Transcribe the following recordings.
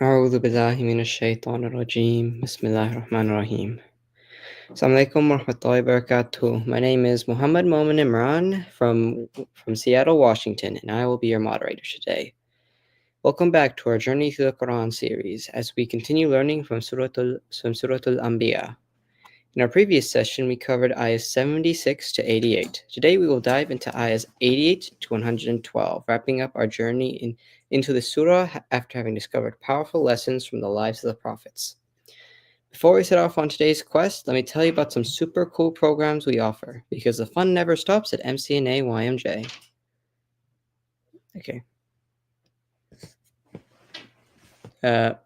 أعوذ بالله من الشيطان الرجيم. بسم الله الرحمن الرحيم. Assalamu alaikum wa rahmatullahi wa barakatuh. My name is Muhammad Momin Imran from Seattle, Washington, and I will be your moderator today. Welcome back to our Journey Through the Quran series as we continue learning from Surah Al-Anbiya. In our previous session, we covered ayahs 76 to 88. Today, we will dive into ayahs 88 to 112, wrapping up our journey into the surah after having discovered powerful lessons from the lives of the prophets. Before we set off on today's quest, let me tell you about some super cool programs we offer, because the fun never stops at MCNA-YMj. Okay. Okay.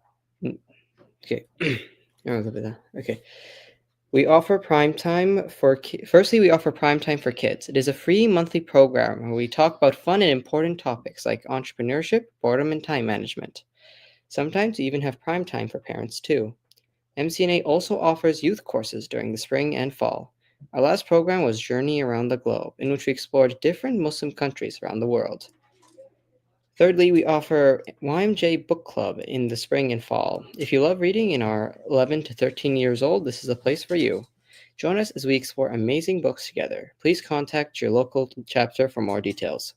Okay. We offer prime time for firstly, we offer prime time for kids. It is a free monthly program where we talk about fun and important topics like entrepreneurship, boredom, and time management. Sometimes we even have prime time for parents too. MCNA also offers youth courses during the spring and fall. Our last program was Journey Around the Globe, in which we explored different Muslim countries around the world. Thirdly, we offer YMJ Book Club in the spring and fall. If you love reading and are 11 to 13 years old, this is a place for you. Join us as we explore amazing books together. Please contact your local chapter for more details.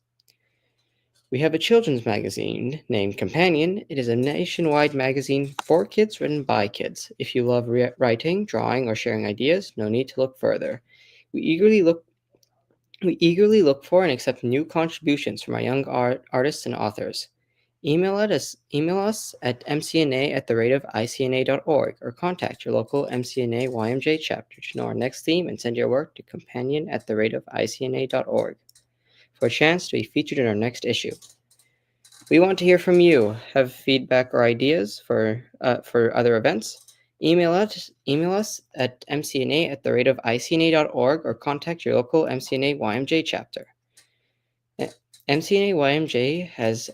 We have a children's magazine named Companion. It is a nationwide magazine for kids written by kids. If you love writing, drawing, or sharing ideas, no need to look further. We eagerly look for and accept new contributions from our young artists and authors. Email us at mcna@icna.org or contact your local MCNA-YMJ chapter to know our next theme and send your work to companion@icna.org for a chance to be featured in our next issue. We want to hear from you. Have feedback or ideas for other events? Email us at mcna@icna.org or contact your local MCNA-YMJ chapter. MCNA-YMJ has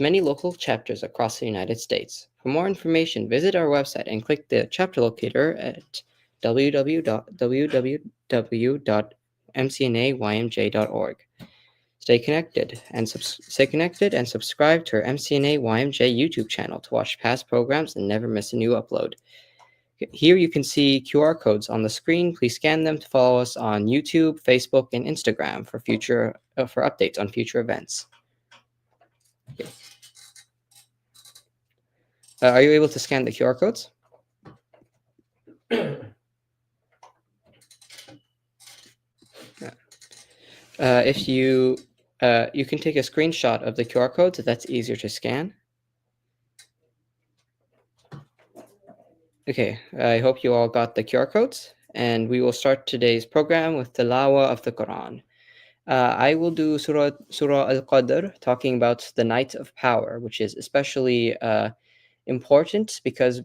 many local chapters across the United States. For more information, visit our website and click the chapter locator at www.mcnaymj.org. Stay connected and subscribe to our MCNA-YMJ YouTube channel to watch past programs and never miss a new upload. Here you can see QR codes on the screen. Please scan them to follow us on YouTube, Facebook, and Instagram for updates on future events. Okay. Are you able to scan the QR codes? If you can take a screenshot of the QR codes if that's easier to scan. Okay, I hope you all got the QR codes, and we will start today's program with Tilawa of the Quran. I will do Surah Al-Qadr, talking about the night of power, which is especially important because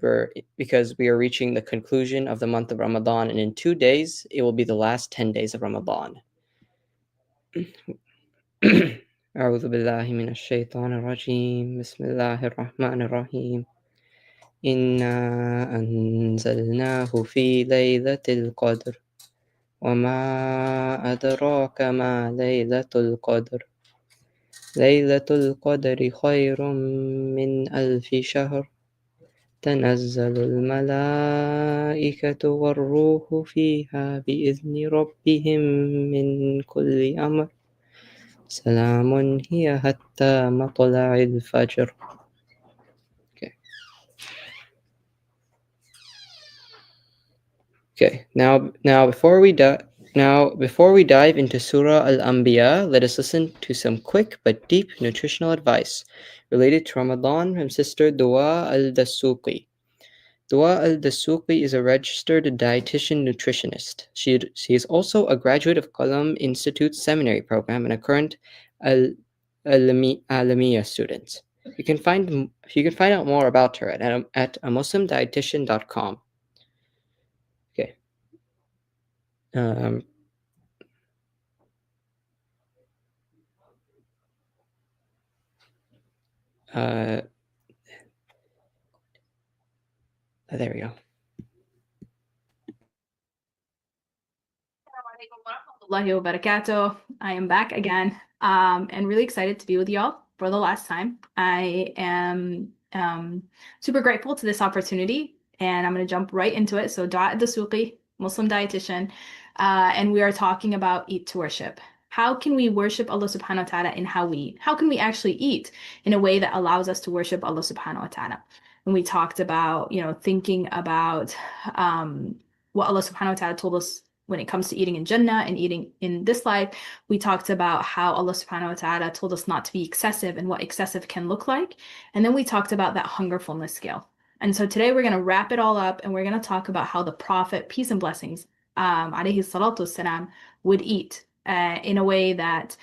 we are reaching the conclusion of the month of Ramadan, and in 2 days it will be the last 10 days of Ramadan. أعوذ بالله من الشيطان الرجيم. بسم الله الرحمن الرحيم. إنا أنزلناه في ليلة القدر وما أدراك ما ليلة القدر ليلة القدر خير من ألف شهر تنزل الملائكة والروح فيها بإذن ربهم من كل أمر سلام هي حتى مطلع الفجر. Okay. Now before we dive into Surah Al-Anbiya, let us listen to some quick but deep nutritional advice related to Ramadan from Sister Dua Al-Dasuqi. Dua Al-Dasuqi is a registered dietitian nutritionist. She is also a graduate of Qalam Institute's seminary program and a current Alamiya student. You can find out more about her at amuslimdietitian.com. Okay. There we go. I am back again and really excited to be with y'all for the last time. I am Um, Super grateful to this opportunity, and I'm going to jump right into it. So, Dua Dasuqi, Muslim dietitian, and we are talking about eat to worship. How can we worship Allah subhanahu wa ta'ala in how we eat? How can we actually eat in a way that allows us to worship Allah subhanahu wa ta'ala? And we talked about, thinking about what Allah subhanahu wa ta'ala told us when it comes to eating in Jannah and eating in this life. We talked about how Allah subhanahu wa ta'ala told us not to be excessive and what excessive can look like. And then we talked about that hungerfulness scale. And so today we're going to wrap it all up and we're going to talk about how the Prophet, peace and blessings, alayhi salatu wasalam, would eat in a way that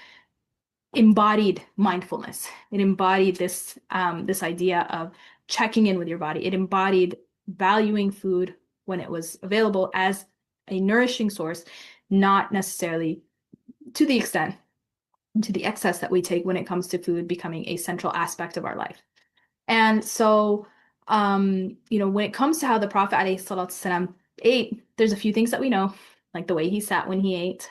embodied mindfulness. It embodied this idea of checking in with your body. It embodied valuing food when it was available as a nourishing source, not necessarily to the extent, to the excess that we take when it comes to food becoming a central aspect of our life. And so, when it comes to how the Prophet ﷺ ate, there's a few things that we know, like the way he sat when he ate.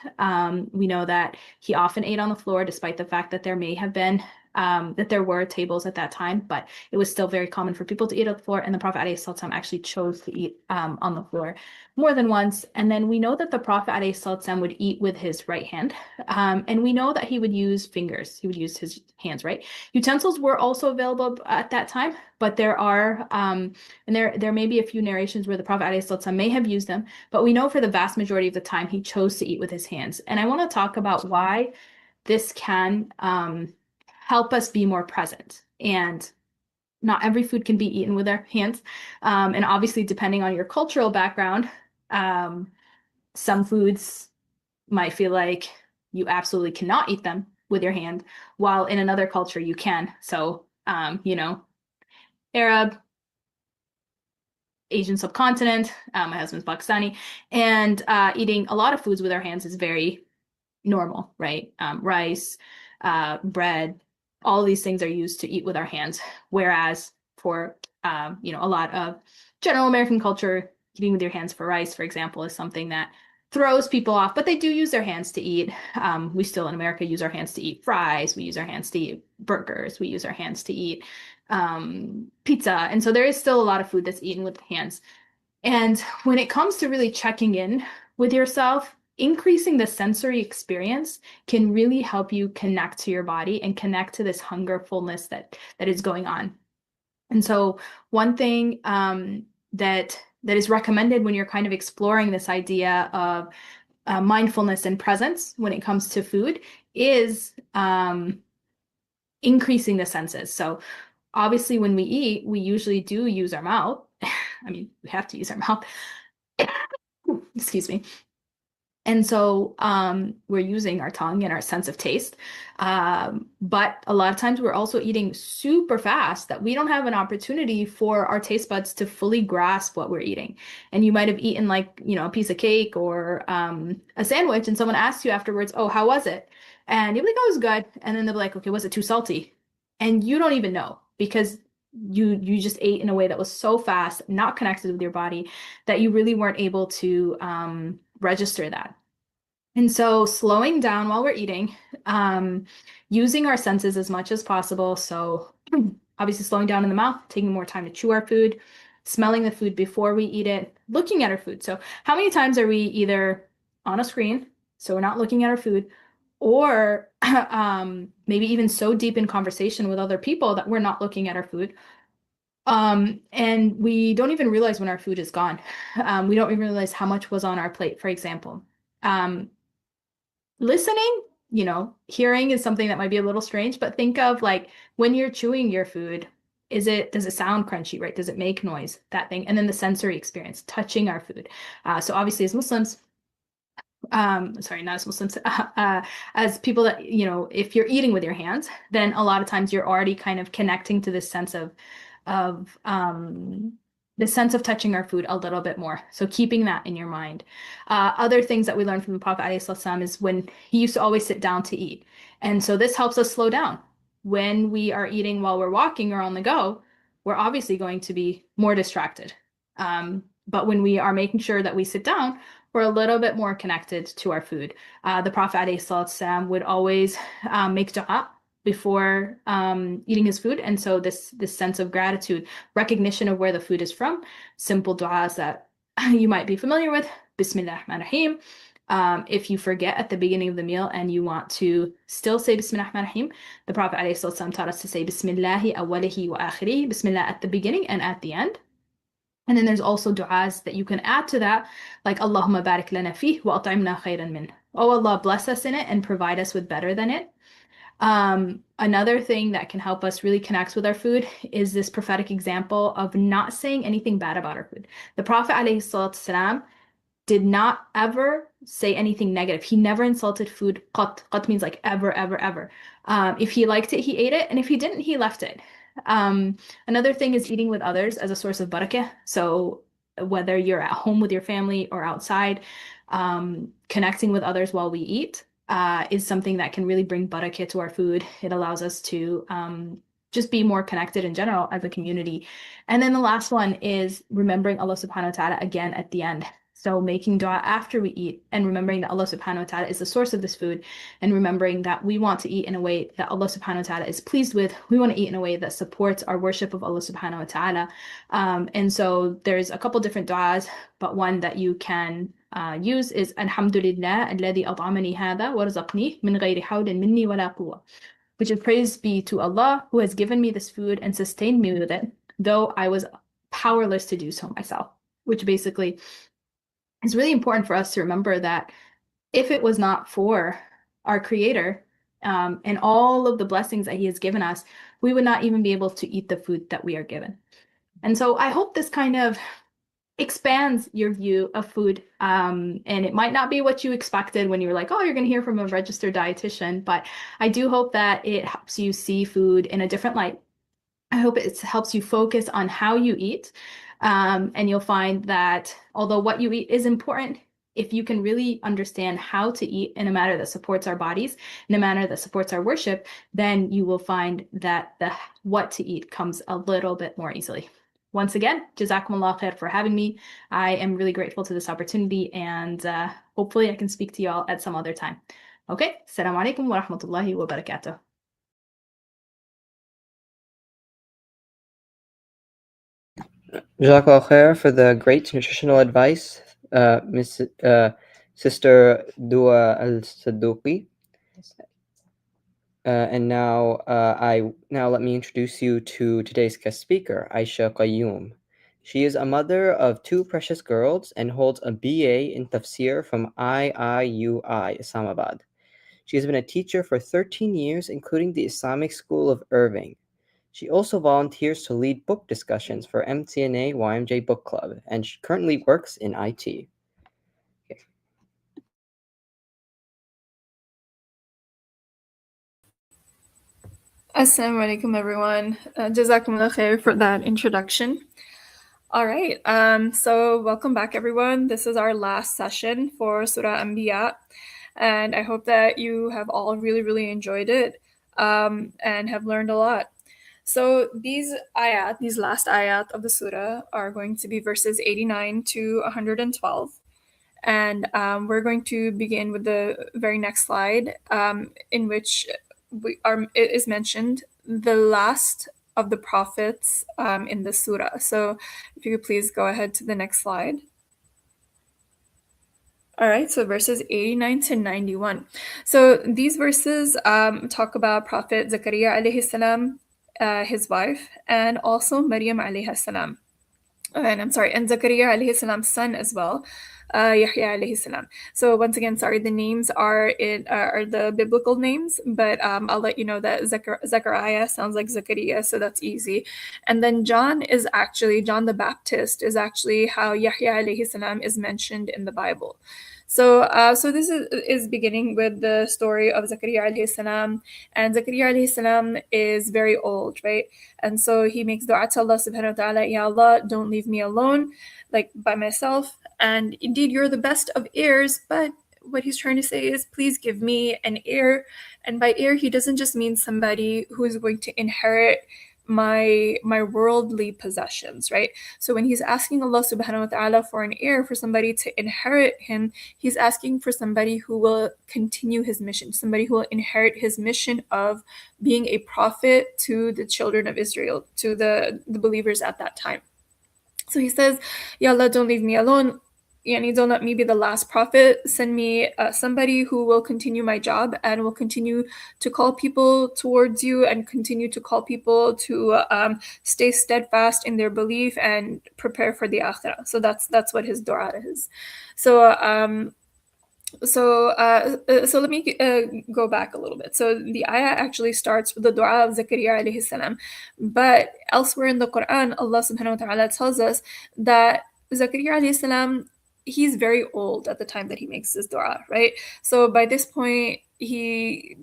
We know that he often ate on the floor, despite the fact that there may have been that there were tables at that time, but it was still very common for people to eat on the floor. And the Prophet ﷺ actually chose to eat on the floor more than once. And then we know that the Prophet ﷺ would eat with his right hand. And we know that he would use fingers. He would use his hands, right? Utensils were also available at that time, but there are and there may be a few narrations where the Prophet ﷺ may have used them, but we know for the vast majority of the time he chose to eat with his hands. And I want to talk about why this can help us be more present. And not every food can be eaten with our hands. And obviously, depending on your cultural background, um, some foods might feel like you absolutely cannot eat them with your hand, while in another culture you can. So, Arab, Asian subcontinent, my husband's Pakistani, and eating a lot of foods with our hands is very normal, right? Rice, bread, all of these things are used to eat with our hands. Whereas for, a lot of general American culture, eating with your hands for rice, for example, is something that throws people off, but they do use their hands to eat. We still in America use our hands to eat fries. We use our hands to eat burgers. We use our hands to eat pizza. And so there is still a lot of food that's eaten with hands. And when it comes to really checking in with yourself, increasing the sensory experience can really help you connect to your body and connect to this hunger fullness that is going on. And so one thing that is recommended when you're kind of exploring this idea of mindfulness and presence when it comes to food is increasing the senses. So obviously when we eat, we usually do use our mouth. I mean, we have to use our mouth. Excuse me. And so we're using our tongue and our sense of taste. But a lot of times we're also eating super fast that we don't have an opportunity for our taste buds to fully grasp what we're eating. And you might have eaten like, a piece of cake or a sandwich, and someone asks you afterwards, "Oh, how was it?" And you're like, "Oh, it was good." And then they're like, "Okay, was it too salty?" And you don't even know because you just ate in a way that was so fast, not connected with your body, that you really weren't able to register that. And so slowing down while we're eating, using our senses as much as possible. So obviously slowing down in the mouth, taking more time to chew our food, smelling the food before we eat it, looking at our food. So how many times are we either on a screen, so we're not looking at our food, or maybe even so deep in conversation with other people that we're not looking at our food. And we don't even realize when our food is gone. We don't even realize how much was on our plate, for example. Listening, hearing is something that might be a little strange, but think of like when you're chewing your food, does it sound crunchy, right? Does it make noise? That thing. And then the sensory experience, touching our food. So obviously as Muslims, sorry, not as Muslims, as people that, if you're eating with your hands, then a lot of times you're already kind of connecting to this sense of the sense of touching our food a little bit more. So keeping that in your mind. Other things that we learned from the Prophet ﷺ is when he used to always sit down to eat. And so this helps us slow down. When we are eating while we're walking or on the go, we're obviously going to be more distracted. But when we are making sure that we sit down, we're a little bit more connected to our food. The Prophet ﷺ would always make dua. before eating his food. And so this sense of gratitude, recognition of where the food is from, simple du'as that you might be familiar with. Bismillah ar-Rahman ar-Rahim. If you forget at the beginning of the meal and you want to still say Bismillah ar-Rahman ar-Rahim, the Prophet ﷺ taught us to say Bismillahi awwalihi wa akhirihi, Bismillah at the beginning and at the end. And then there's also du'as that you can add to that, like Allahumma barik lana fih wa at'imna khayran min. Oh Allah, bless us in it and provide us with better than it. Another thing that can help us really connect with our food is this prophetic example of not saying anything bad about our food. The Prophet ﷺ did not ever say anything negative. He never insulted food. Qat. Qat means like ever, ever, ever. If he liked it, he ate it. And if he didn't, he left it. Another thing is eating with others as a source of barakah. So whether you're at home with your family or outside, connecting with others while we eat is something that can really bring barakah to our food. It allows us to just be more connected in general as a community. And then the last one is remembering Allah subhanahu wa ta'ala again at the end. So making dua after we eat and remembering that Allah subhanahu wa ta'ala is the source of this food and remembering that we want to eat in a way that Allah subhanahu wa ta'ala is pleased with. We want to eat in a way that supports our worship of Allah subhanahu wa ta'ala. And so there's a couple different du'as, but one that you can use is Alhamdulillah alladhi at'amani hadha wa razaqni min ghayri hawlin minni wa la quwwa, which is praise be to Allah who has given me this food and sustained me with it, though I was powerless to do so myself, which basically is really important for us to remember that if it was not for our Creator and all of the blessings that He has given us, we would not even be able to eat the food that we are given. And so I hope this kind of expands your view of food. And it might not be what you expected when you were like, oh, you're going to hear from a registered dietitian, but I do hope that it helps you see food in a different light. I hope it helps you focus on how you eat. And you'll find that although what you eat is important, if you can really understand how to eat in a manner that supports our bodies, in a manner that supports our worship, then you will find that the what to eat comes a little bit more easily. Once again, Jazakumullah khair for having me. I am really grateful to this opportunity, and hopefully I can speak to you all at some other time. Okay, Assalamu alaikum wa rahmatullahi wa barakatuh. Jazakallah khair for the great nutritional advice, Sister Dua Al-Saduqi. And now let me introduce you to today's guest speaker, Aisha Qayyum. She is a mother of two precious girls and holds a BA in Tafsir from IIUI, Islamabad. She has been a teacher for 13 years, including the Islamic School of Irving. She also volunteers to lead book discussions for MCNA-YMj Book Club, and she currently works in IT. Okay. Assalamu alaikum, everyone. Jazakumullah khair for that introduction. All right, so welcome back, everyone. This is our last session for Surah Al-Anbiya, and I hope that you have all really, really enjoyed it and have learned a lot. So these last ayat of the surah are going to be verses 89 to 112. And we're going to begin with the very next slide, in which it is mentioned the last of the prophets in the surah. So if you could please go ahead to the next slide. All right, so verses 89 to 91. So these verses talk about Prophet Zakaria alayhi salam, his wife, and also Maryam alayhi salam. And Zakaria alayhi salam's son as well, Yahya alayhi salam. So once again, sorry, the names are the biblical names, but I'll let you know that Zechariah sounds like Zakaria, so that's easy. And then John the Baptist is actually how Yahya alayhi salam is mentioned in the Bible. So this is beginning with the story of Zakaria alayhi salam, and Zakaria alayhi salam is very old, right? And so he makes dua to Allah subhanahu wa ta'ala, Ya Allah, don't leave me alone, like by myself. And indeed, you're the best of heirs, but what he's trying to say is, please give me an heir. And by heir, he doesn't just mean somebody who is going to inherit my worldly possessions, right? So when he's asking Allah subhanahu wa ta'ala for an heir, for somebody to inherit him, he's asking for somebody who will continue his mission, somebody who will inherit his mission of being a prophet to the children of Israel, to the believers at that time. So he says, Ya Allah, don't leave me alone. Yani, don't let me be the last prophet. Send me somebody who will continue my job and will continue to call people towards you and continue to call people to stay steadfast in their belief and prepare for the akhirah. So that's what his dua is. So let me go back a little bit. So the ayah actually starts with the dua of Zakaria alayhi salam, but elsewhere in the Quran, Allah subhanahu wa ta'ala tells us that Zakaria alayhi salam, he's very old at the time that he makes this dua, right? So by this point, he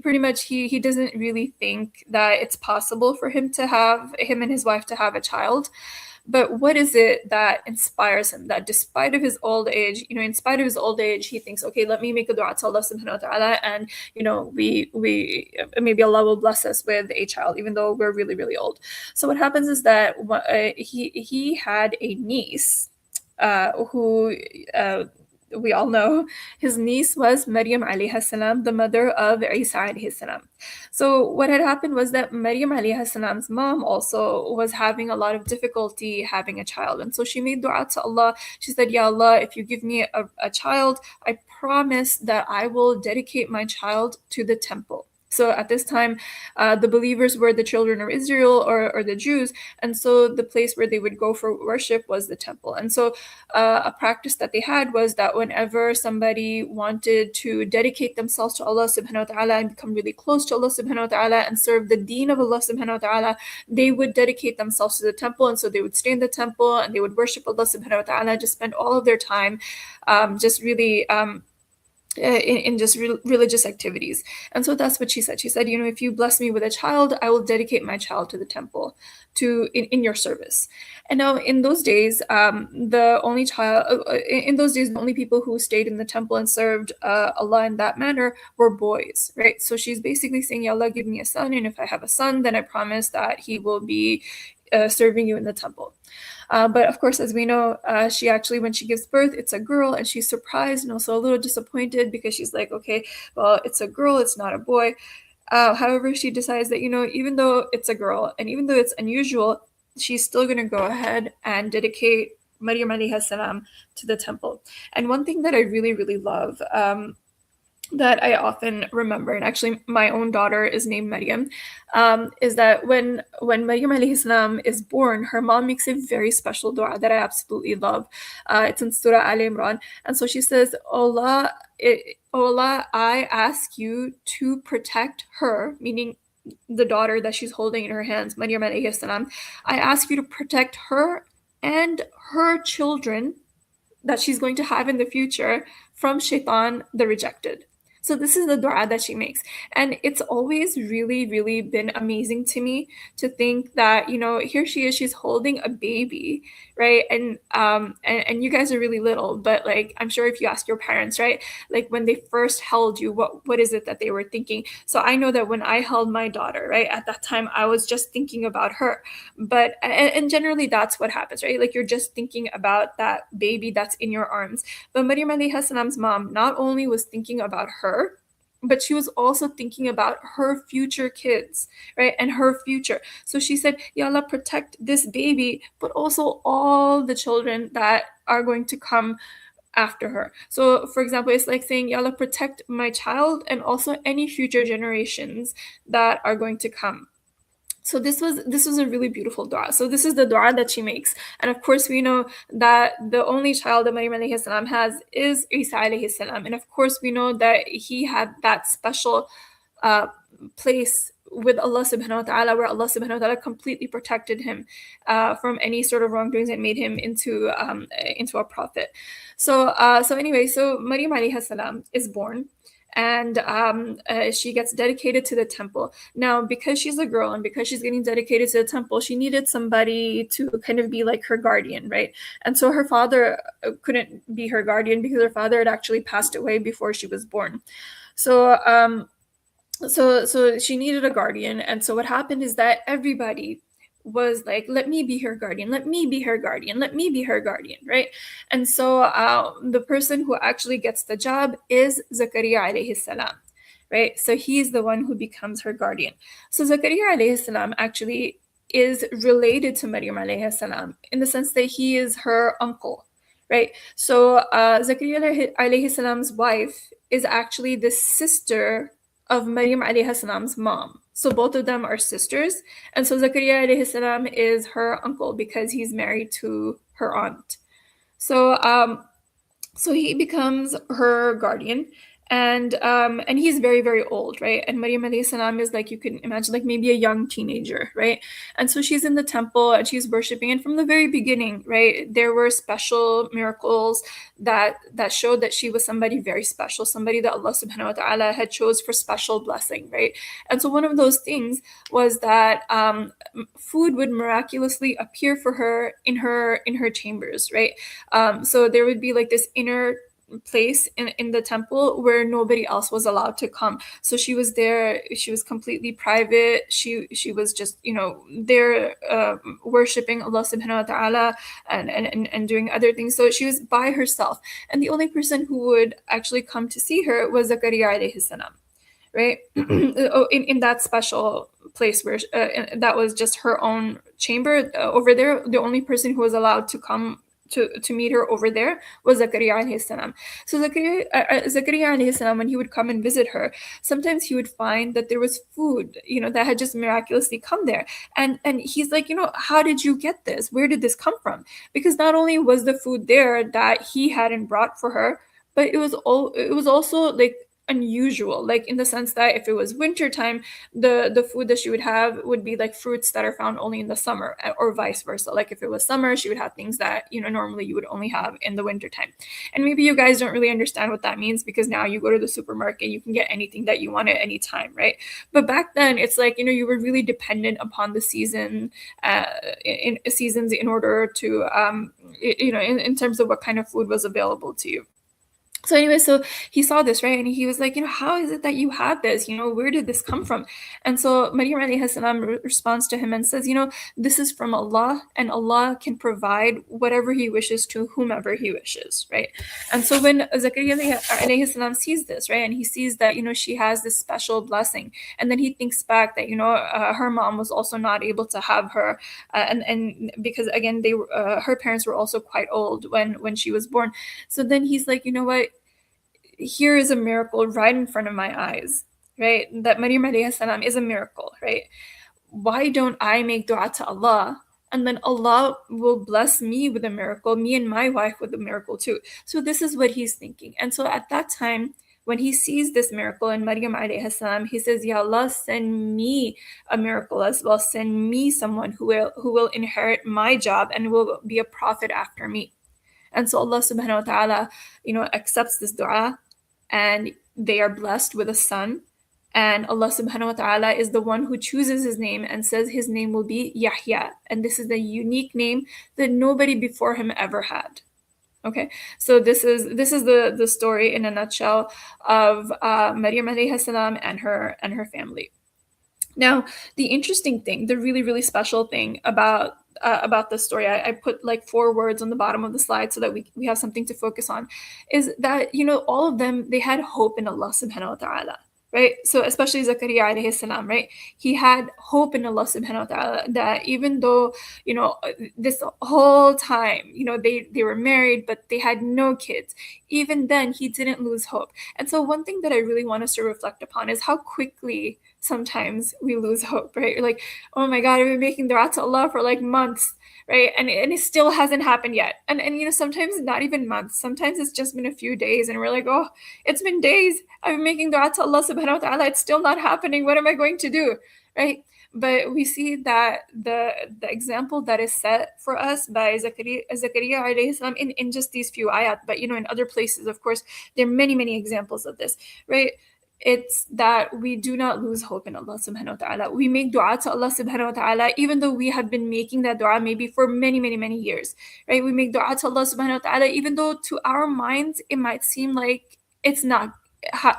pretty much he doesn't really think that it's possible for him and his wife to have a child. But what is it that inspires him, that despite of his old age, in spite of his old age, he thinks, okay, let me make a dua to Allah subhanahu wa ta'ala, and we maybe Allah will bless us with a child, even though we're really, really old. So what happens is that he had a niece who we all know. His niece was Maryam alayhi salam, the mother of Isa alayhi salam. So what had happened was that Maryam alayhi salam's mom also was having a lot of difficulty having a child. And so she made dua to Allah. She said, Ya Allah, if you give me a child, I promise that I will dedicate my child to the temple. So at this time, the believers were the children of Israel or the Jews. And so the place where they would go for worship was the temple. And so a practice that they had was that whenever somebody wanted to dedicate themselves to Allah subhanahu wa ta'ala and become really close to Allah subhanahu wa ta'ala and serve the deen of Allah subhanahu wa ta'ala, they would dedicate themselves to the temple. And so they would stay in the temple and they would worship Allah subhanahu wa ta'ala, just spend all of their time just really in just religious activities. And so that's what she said. She said, if you bless me with a child, I will dedicate my child to the temple, in your service. And now in those days, the only people who stayed in the temple and served Allah in that manner were boys, right? So she's basically saying, Ya Allah, give me a son, and if I have a son, then I promise that he will be serving you in the temple. But of course, as we know, she actually, when she gives birth, it's a girl, and she's surprised and also a little disappointed because she's like, okay, well, it's a girl, it's not a boy. However, she decides that, even though it's a girl and even though it's unusual, she's still going to go ahead and dedicate Maryam alayhi salam to the temple. And one thing that I really, really love, that I often remember, and actually my own daughter is named Maryam, is that when Maryam alayhi salam is born, her mom makes a very special dua that I absolutely love. It's in Surah Al-Imran. And so she says, Allah, I ask you to protect her, meaning the daughter that she's holding in her hands, Maryam alayhi salam. I ask you to protect her and her children that she's going to have in the future from Shaitan the rejected. So this is the dua that she makes. And it's always really, really been amazing to me to think that, here she is, she's holding a baby, right? And you guys are really little, but like, I'm sure if you ask your parents, right? Like when they first held you, what is it that they were thinking? So I know that when I held my daughter, right, at that time, I was just thinking about her. But, and generally that's what happens, right? Like you're just thinking about that baby that's in your arms. But Maryam alayhi salam's mom not only was thinking about her, but she was also thinking about her future kids, right? And her future. So she said, Ya Allah, protect this baby, but also all the children that are going to come after her. So for example, it's like saying, Ya Allah, protect my child and also any future generations that are going to come. So this was a really beautiful dua. So this is the dua that she makes. And of course, we know that the only child that Maryam alayhi salam has is Isa alayhi salam. And of course, we know that he had that special place with Allah subhanahu wa ta'ala, where Allah subhanahu wa ta'ala completely protected him from any sort of wrongdoings and made him into a prophet. So anyway, so Maryam alayhi salam is born. And she gets dedicated to the temple. Now, because she's a girl and because she's getting dedicated to the temple, she needed somebody to kind of be like her guardian, right? And so her father couldn't be her guardian because her father had actually passed away before she was born. So so she needed a guardian, and so what happened is that everybody was like, let me be her guardian, let me be her guardian, let me be her guardian, right? And so the person who actually gets the job is Zakaria alayhi salam, right? So he's the one who becomes her guardian. So Zakaria alayhi salam actually is related to Maryam alayhi salam in the sense that he is her uncle, right? So Zakaria alayhi salam's wife is actually the sister of Maryam alayhi salam's mom. So both of them are sisters. And so Zakaria alayhi salam is her uncle because he's married to her aunt. So so he becomes her guardian, and he's very, very old, right? And Maryam alayhi salam is, like, you can imagine, like maybe a young teenager, right? And so she's in the temple and she's worshiping, and from the very beginning, right, there were special miracles that showed that she was somebody very special, somebody that Allah subhanahu wa ta'ala had chose for special blessing, right? And so one of those things was that food would miraculously appear for her in her chambers, right? So there would be like this inner place in the temple where nobody else was allowed to come. So she was there, she was completely private, she was just, there worshiping Allah subhanahu wa ta'ala and doing other things. So she was by herself, and the only person who would actually come to see her was Zakaria alayhi salam, right? in that special place where that was just her own chamber. Over there, the only person who was allowed to come to meet her over there was Zakaria alayhi salam. So Zakaria alayhi salam, when he would come and visit her, sometimes he would find that there was food, that had just miraculously come there. And he's like, how did you get this? Where did this come from? Because not only was the food there that he hadn't brought for her, but it was also like unusual, like in the sense that if it was winter time, the food that she would have would be like fruits that are found only in the summer, or vice versa. Like if it was summer, she would have things that normally you would only have in the winter time. And maybe you guys don't really understand what that means, because now you go to the supermarket, you can get anything that you want at any time, right? But back then, it's like, you were really dependent upon the seasons in order to in terms of what kind of food was available to you. So anyway, so he saw this, right? And he was like, how is it that you have this? Where did this come from? And so Maryam alayhi salam responds to him and says, this is from Allah, and Allah can provide whatever he wishes to whomever he wishes, right? And so when Zakaria alayhi salam sees this, right, and he sees that, she has this special blessing, and then he thinks back that, her mom was also not able to have her, and because again, her parents were also quite old when she was born. So then he's like, what? Here is a miracle right in front of my eyes, right? That Maryam alayhi salam is a miracle, right? Why don't I make dua to Allah, and then Allah will bless me with a miracle, me and my wife with a miracle too. So this is what he's thinking. And so at that time, when he sees this miracle in Maryam alayhi salam, he says, Ya Allah, send me a miracle as well. Send me someone who will inherit my job and will be a prophet after me. And so Allah subhanahu wa ta'ala, accepts this dua, and they are blessed with a son. And Allah subhanahu wa ta'ala is the one who chooses his name and says his name will be Yahya. And this is the unique name that nobody before him ever had. Okay, so this is the story in a nutshell of Maryam alayhi salam and her family. Now, the interesting thing, the really, really special thing about this story, I put like 4 words on the bottom of the slide so that we have something to focus on, is that, all of them, they had hope in Allah subhanahu wa ta'ala, right? So especially Zakaria alayhi salam, right? He had hope in Allah subhanahu wa ta'ala that even though, this whole time, they were married, but they had no kids. Even then, he didn't lose hope. And so one thing that I really want us to reflect upon is how quickly sometimes we lose hope, right? You're like, oh my God, I've been making dua to Allah for like months, right? And it still hasn't happened yet. And sometimes not even months. Sometimes it's just been a few days, and we're like, oh, it's been days. I've been making dua to Allah subhanahu wa ta'ala. It's still not happening. What am I going to do, right? But we see that the example that is set for us by Zakaria alayhi salam in just these few ayat, but in other places, of course, there are many, many examples of this, right? It's that we do not lose hope in Allah subhanahu wa ta'ala. We make dua to Allah subhanahu wa ta'ala, even though we have been making that dua maybe for many, many, many years, right? We make dua to Allah subhanahu wa ta'ala, even though to our minds, it might seem like it's not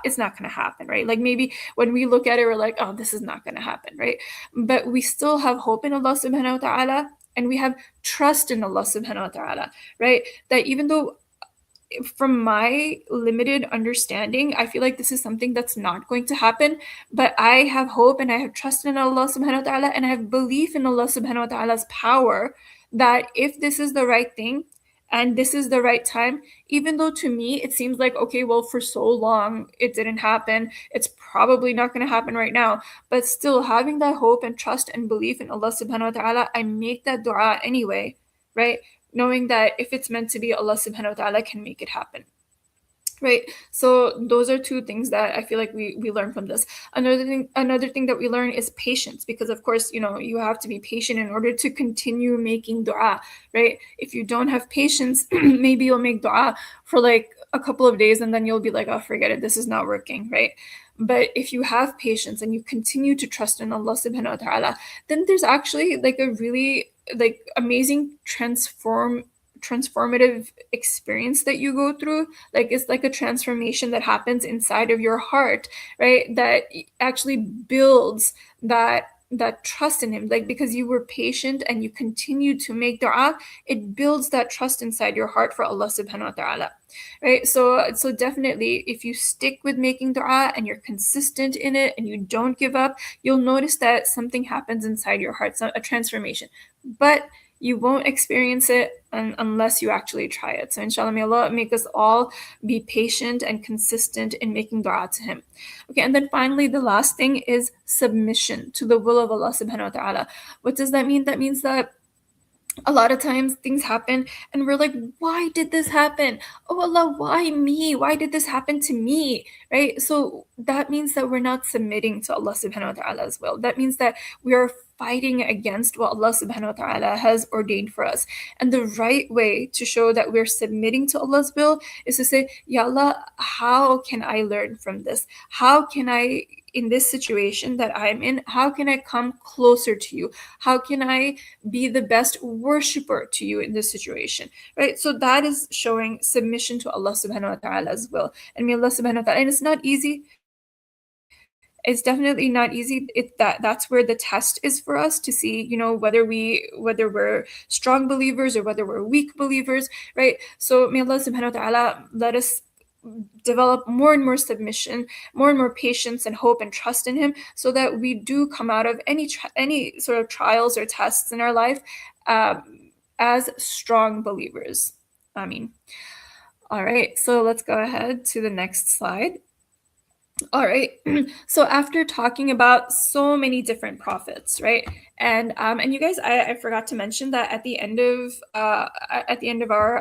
it's not going to happen, right? Like maybe when we look at it, we're like, oh, this is not going to happen, right? But we still have hope in Allah subhanahu wa ta'ala, and we have trust in Allah subhanahu wa ta'ala, right? That even though from my limited understanding, I feel like this is something that's not going to happen, but I have hope and I have trust in Allah subhanahu wa ta'ala, and I have belief in Allah subhanahu wa ta'ala's power that if this is the right thing and this is the right time, even though to me it seems like, okay, well, for so long it didn't happen, it's probably not going to happen right now, but still having that hope and trust and belief in Allah subhanahu wa ta'ala, I make that dua anyway, right? Knowing that if it's meant to be, Allah subhanahu wa ta'ala can make it happen. Right. So those are two things that I feel like we learn from this. Another thing that we learn is patience, because of course, you have to be patient in order to continue making dua, right? If you don't have patience, maybe you'll make dua for like a couple of days and then you'll be like, oh, forget it, this is not working, right? But if you have patience and you continue to trust in Allah subhanahu wa ta'ala, then there's actually like a really like amazing transformative experience that you go through. Like it's like a transformation that happens inside of your heart, right? That actually builds that trust in him, like because you were patient and you continue to make dua, it builds that trust inside your heart for Allah subhanahu wa ta'ala, right? So definitely if you stick with making dua and you're consistent in it and you don't give up, you'll notice that something happens inside your heart, a transformation. But you won't experience it unless you actually try it. So inshallah, may Allah make us all be patient and consistent in making dua to him. Okay, and then finally, the last thing is submission to the will of Allah subhanahu wa ta'ala. What does that mean? That means that a lot of times things happen and we're like, why did this happen? Oh Allah, why me? Why did this happen to me? Right? So that means that we're not submitting to Allah subhanahu wa ta'ala as well. That means that we are fighting against what Allah subhanahu wa ta'ala has ordained for us. And the right way to show that we're submitting to Allah's will is to say, Ya Allah, how can I learn from this? How can I, in this situation that I'm in, how can I come closer to you? How can I be the best worshiper to you in this situation, right? So that is showing submission to Allah subhanahu wa ta'ala as well. And may Allah subhanahu wa ta'ala, and it's not easy. It's definitely not easy. That's where the test is for us to see, whether we're strong believers or whether we're weak believers, right? So may Allah subhanahu wa ta'ala let us develop more and more submission, more and more patience and hope and trust in him, so that we do come out of any sort of trials or tests in our life as strong believers. Ameen. All right, so let's go ahead to the next slide. All right. So after talking about so many different prophets, right? And you guys, I forgot to mention that at the end of our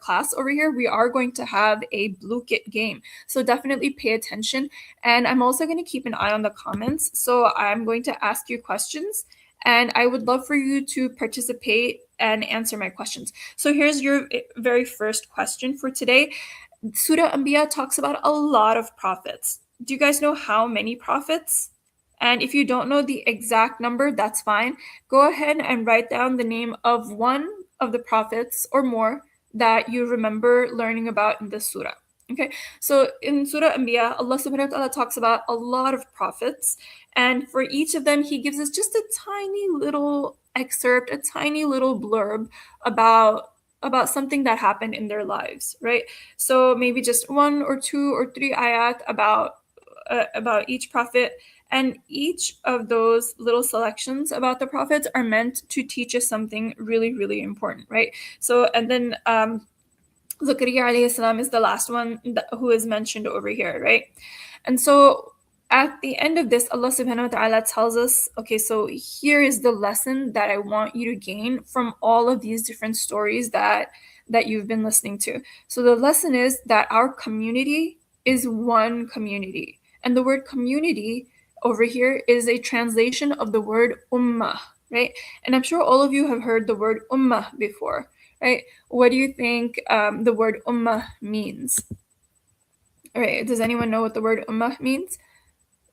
class over here, we are going to have a blue kit game. So definitely pay attention. And I'm also going to keep an eye on the comments. So I'm going to ask you questions, and I would love for you to participate and answer my questions. So here's your very first question for today. Surah Al-Anbiya talks about a lot of prophets. Do you guys know how many prophets? And if you don't know the exact number, that's fine. Go ahead and write down the name of one of the prophets or more that you remember learning about in this surah. Okay, so in Surah Al-Anbiya, Allah subhanahu wa ta'ala talks about a lot of prophets, and for each of them, he gives us just a tiny little excerpt, a tiny little blurb about something that happened in their lives, right? So maybe just 1 or 2 or 3 ayat about each prophet, and each of those little selections about the prophets are meant to teach us something really, really important, right? So, and then Zakaria alayhi salam is the last one who is mentioned over here, right? And so at the end of this, Allah subhanahu wa ta'ala tells us, okay, so here is the lesson that I want you to gain from all of these different stories that you've been listening to. So the lesson is that our community is one community. And the word community over here is a translation of the word ummah, right? And I'm sure all of you have heard the word ummah before, right? What do you think the word ummah means? All right, does anyone know what the word ummah means?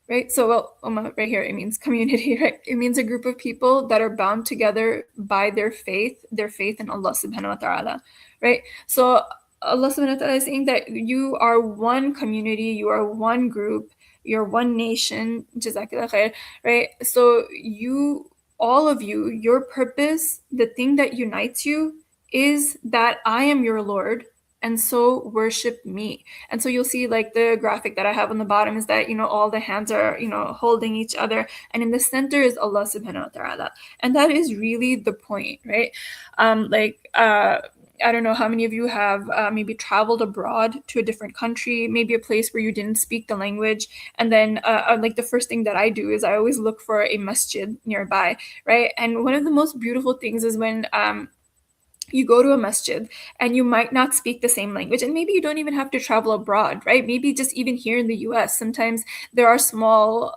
Right, so well, ummah right here, it means community, right? It means a group of people that are bound together by their faith in Allah subhanahu wa ta'ala, right? So Allah subhanahu wa ta'ala is saying that you are one community, you are one group, you're one nation, Jazakallah khair, right? So all of you, your purpose, the thing that unites you is that I am your Lord, and so worship me. And so you'll see like the graphic that I have on the bottom is that, all the hands are, holding each other, and in the center is Allah subhanahu wa ta'ala. And that is really the point, right? I don't know how many of you have maybe traveled abroad to a different country, maybe a place where you didn't speak the language. And then like the first thing that I do is I always look for a masjid nearby, right? And one of the most beautiful things is when you go to a masjid and you might not speak the same language, and maybe you don't even have to travel abroad, right? Maybe just even here in the US, sometimes there are small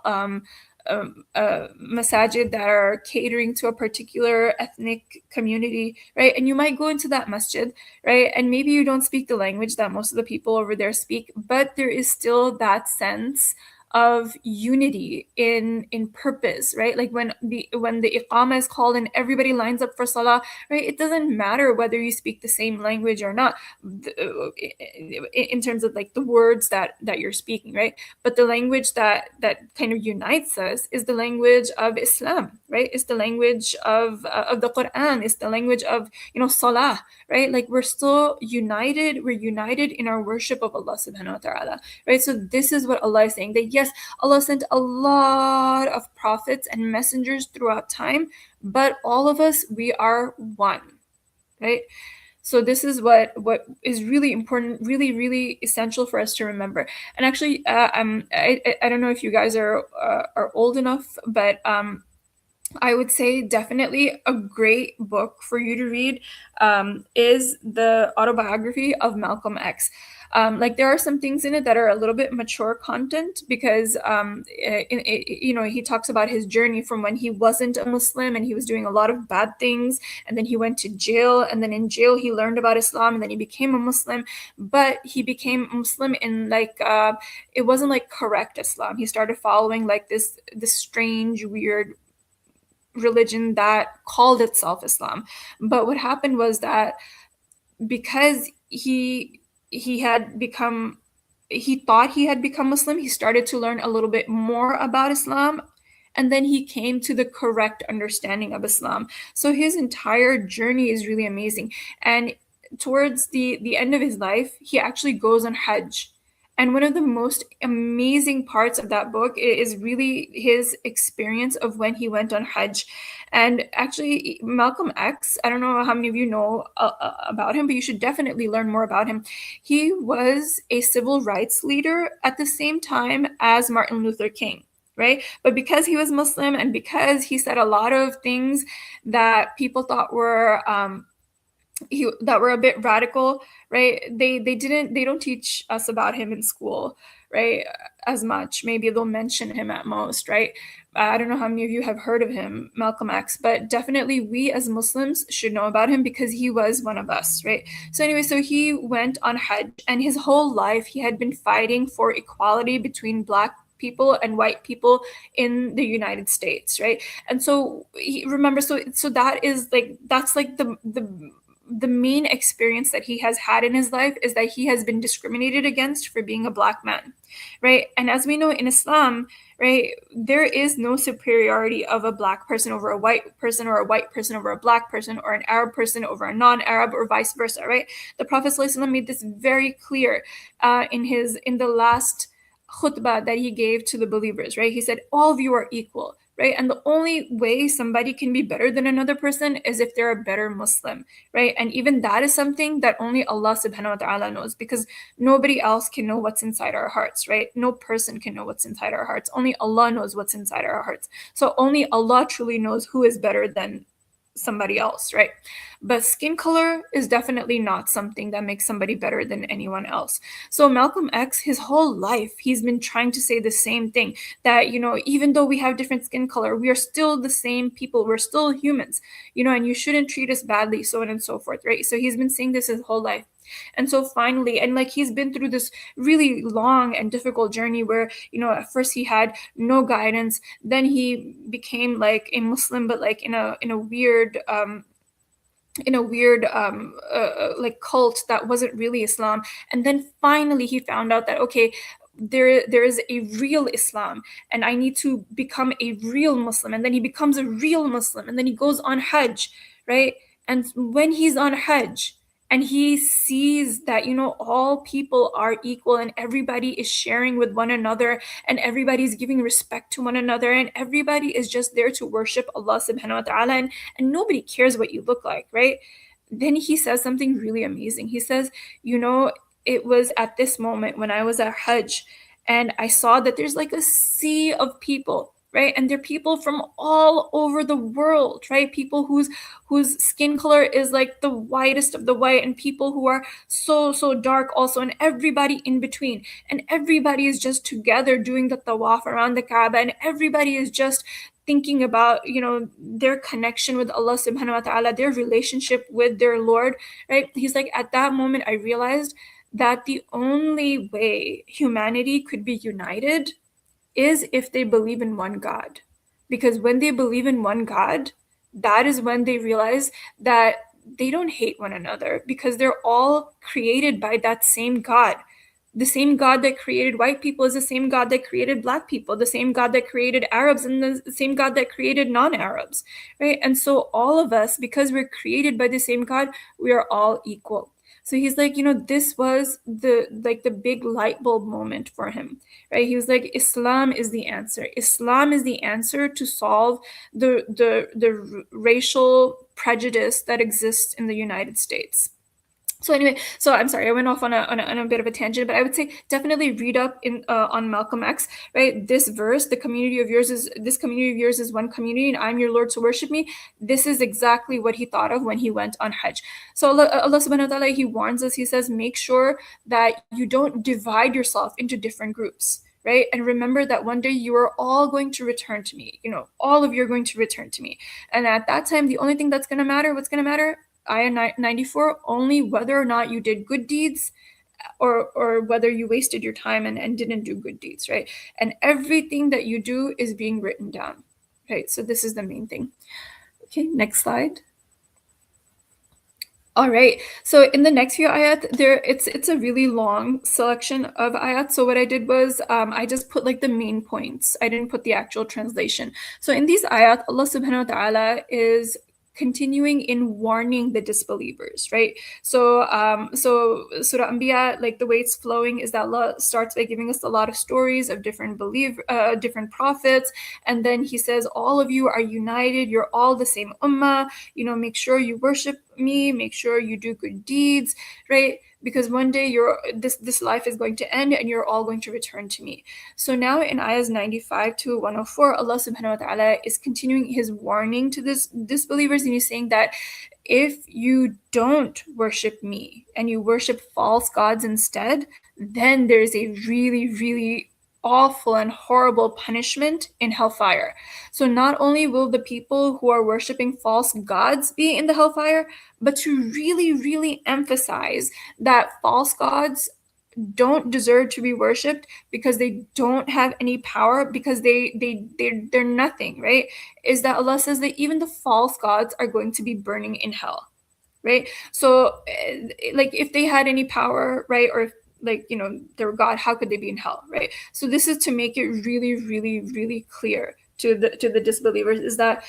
masajid that are catering to a particular ethnic community, right? And you might go into that masjid, right? And maybe you don't speak the language that most of the people over there speak, but there is still that sense of unity in purpose, right? Like when the iqama is called and everybody lines up for salah, right? It doesn't matter whether you speak the same language or not, in terms of like the words that you're speaking, right? But the language that kind of unites us is the language of Islam, right? It's the language of the Quran. It's the language of salah, right? Like we're still united. We're united in our worship of Allah subhanahu wa ta'ala, right? So this is what Allah is saying, that yes, Allah sent a lot of prophets and messengers throughout time, but all of us, we are one, right? So this is what is really important, really, really essential for us to remember. And actually, I don't know if you guys are old enough, but I would say definitely a great book for you to read is the autobiography of Malcolm X. Like there are some things in it that are a little bit mature content because he talks about his journey from when he wasn't a Muslim and he was doing a lot of bad things, and then he went to jail, and then in jail he learned about Islam, and then he became a Muslim. But he became Muslim in like it wasn't like correct Islam. He started following like this strange, weird religion that called itself Islam. But what happened was that because he thought he had become Muslim, he started to learn a little bit more about Islam, and then he came to the correct understanding of Islam. So his entire journey is really amazing. And towards the end of his life, he actually goes on Hajj. And one of the most amazing parts of that book is really his experience of when he went on Hajj. And actually, Malcolm X, I don't know how many of you know about him, but you should definitely learn more about him. He was a civil rights leader at the same time as Martin Luther King, right? But because he was Muslim and because he said a lot of things that people thought were that were a bit radical, right? They don't teach us about him in school, right? As much. Maybe they'll mention him at most, right? I don't know how many of you have heard of him, Malcolm X, but definitely we as Muslims should know about him because he was one of us, right? So anyway, so he went on Hajj, and his whole life he had been fighting for equality between Black people and white people in the United States, right? And so remember, so that is like, that's like the main experience that he has had in his life is that he has been discriminated against for being a Black man, right? And as we know in Islam, right, there is no superiority of a Black person over a white person, or a white person over a Black person, or an Arab person over a non-Arab, or vice versa, right? The Prophet ﷺ made this very clear in the last khutbah that he gave to the believers, right? He said, all of you are equal, right? And the only way somebody can be better than another person is if they're a better Muslim, right? And even that is something that only Allah subhanahu wa ta'ala knows, because nobody else can know what's inside our hearts, right? No person can know what's inside our hearts. Only Allah knows what's inside our hearts. So only Allah truly knows who is better than somebody else, right? But skin color is definitely not something that makes somebody better than anyone else. So Malcolm X, his whole life, he's been trying to say the same thing, that, even though we have different skin color, we are still the same people. We're still humans, and you shouldn't treat us badly, so on and so forth, right? So he's been saying this his whole life. And so finally, and like he's been through this really long and difficult journey where, at first he had no guidance, then he became like a Muslim, but like in a weird in a weird like cult that wasn't really Islam. And then finally he found out that, okay, there is a real Islam, and I need to become a real Muslim. And then he becomes a real Muslim, and then he goes on Hajj, right? And when he's on Hajj and he sees that, you know, all people are equal and everybody is sharing with one another and everybody's giving respect to one another and everybody is just there to worship Allah subhanahu wa ta'ala, and nobody cares what you look like, right? Then he says something really amazing. He says, you know, it was at this moment when I was at Hajj and I saw that there's like a sea of people, right? And they're people from all over the world, right? People whose skin color is like the whitest of the white, and people who are so dark also, and everybody in between. And everybody is just together doing the tawaf around the Kaaba, and everybody is just thinking about, you know, their connection with Allah subhanahu wa ta'ala, their relationship with their Lord, right? He's like, at that moment I realized that the only way humanity could be united is if they believe in one God. Because when they believe in one God, that is when they realize that they don't hate one another, because they're all created by that same God. The same God that created white people is the same God that created black people, the same God that created Arabs, and the same God that created non-Arabs, right? And so all of us, because we're created by the same God, we are all equal. So he's like, you know, this was the big light bulb moment for him, right? He was like, Islam is the answer. Islam is the answer to solve the racial prejudice that exists in the United States. So anyway, so I'm sorry, I went off on a bit of a tangent, but I would say definitely read up in on Malcolm X, right? This verse, this community of yours is one community, and I'm your Lord, to worship me. This is exactly what he thought of when he went on Hajj. So Allah subhanahu wa ta'ala, he warns us, he says, make sure that you don't divide yourself into different groups, right? And remember that one day you are all going to return to me. You know, all of you are going to return to me. And at that time, the only thing that's going to matter, what's going to matter? Ayah 94, only whether or not you did good deeds or whether you wasted your time and didn't do good deeds, right? And everything that you do is being written down, right? So this is the main thing. Okay, next slide. All right. So in the next few ayat, it's a really long selection of ayat. So what I did was I just put like the main points. I didn't put the actual translation. So in these ayat, Allah subhanahu wa ta'ala is continuing in warning the disbelievers, right? So Surah Al-Anbiya, like the way it's flowing is that Allah starts by giving us a lot of stories of different different prophets, and then he says, all of you are united, you're all the same ummah, you know, make sure you worship me, make sure you do good deeds, right? Because one day this life is going to end and you're all going to return to me. So now in ayahs 95 to 104, Allah subhanahu wa ta'ala is continuing his warning to this disbelievers, and he's saying that if you don't worship me and you worship false gods instead, then there's a really, really awful and horrible punishment in hellfire. So not only will the people who are worshiping false gods be in the hellfire, but to really, really emphasize that false gods don't deserve to be worshipped because they don't have any power, because they're nothing, right? Is that Allah says that even the false gods are going to be burning in hell, right? So like if they had any power, right, or if, like, you know, they were God, how could they be in hell, right? So this is to make it really, really, really clear to the disbelievers, is that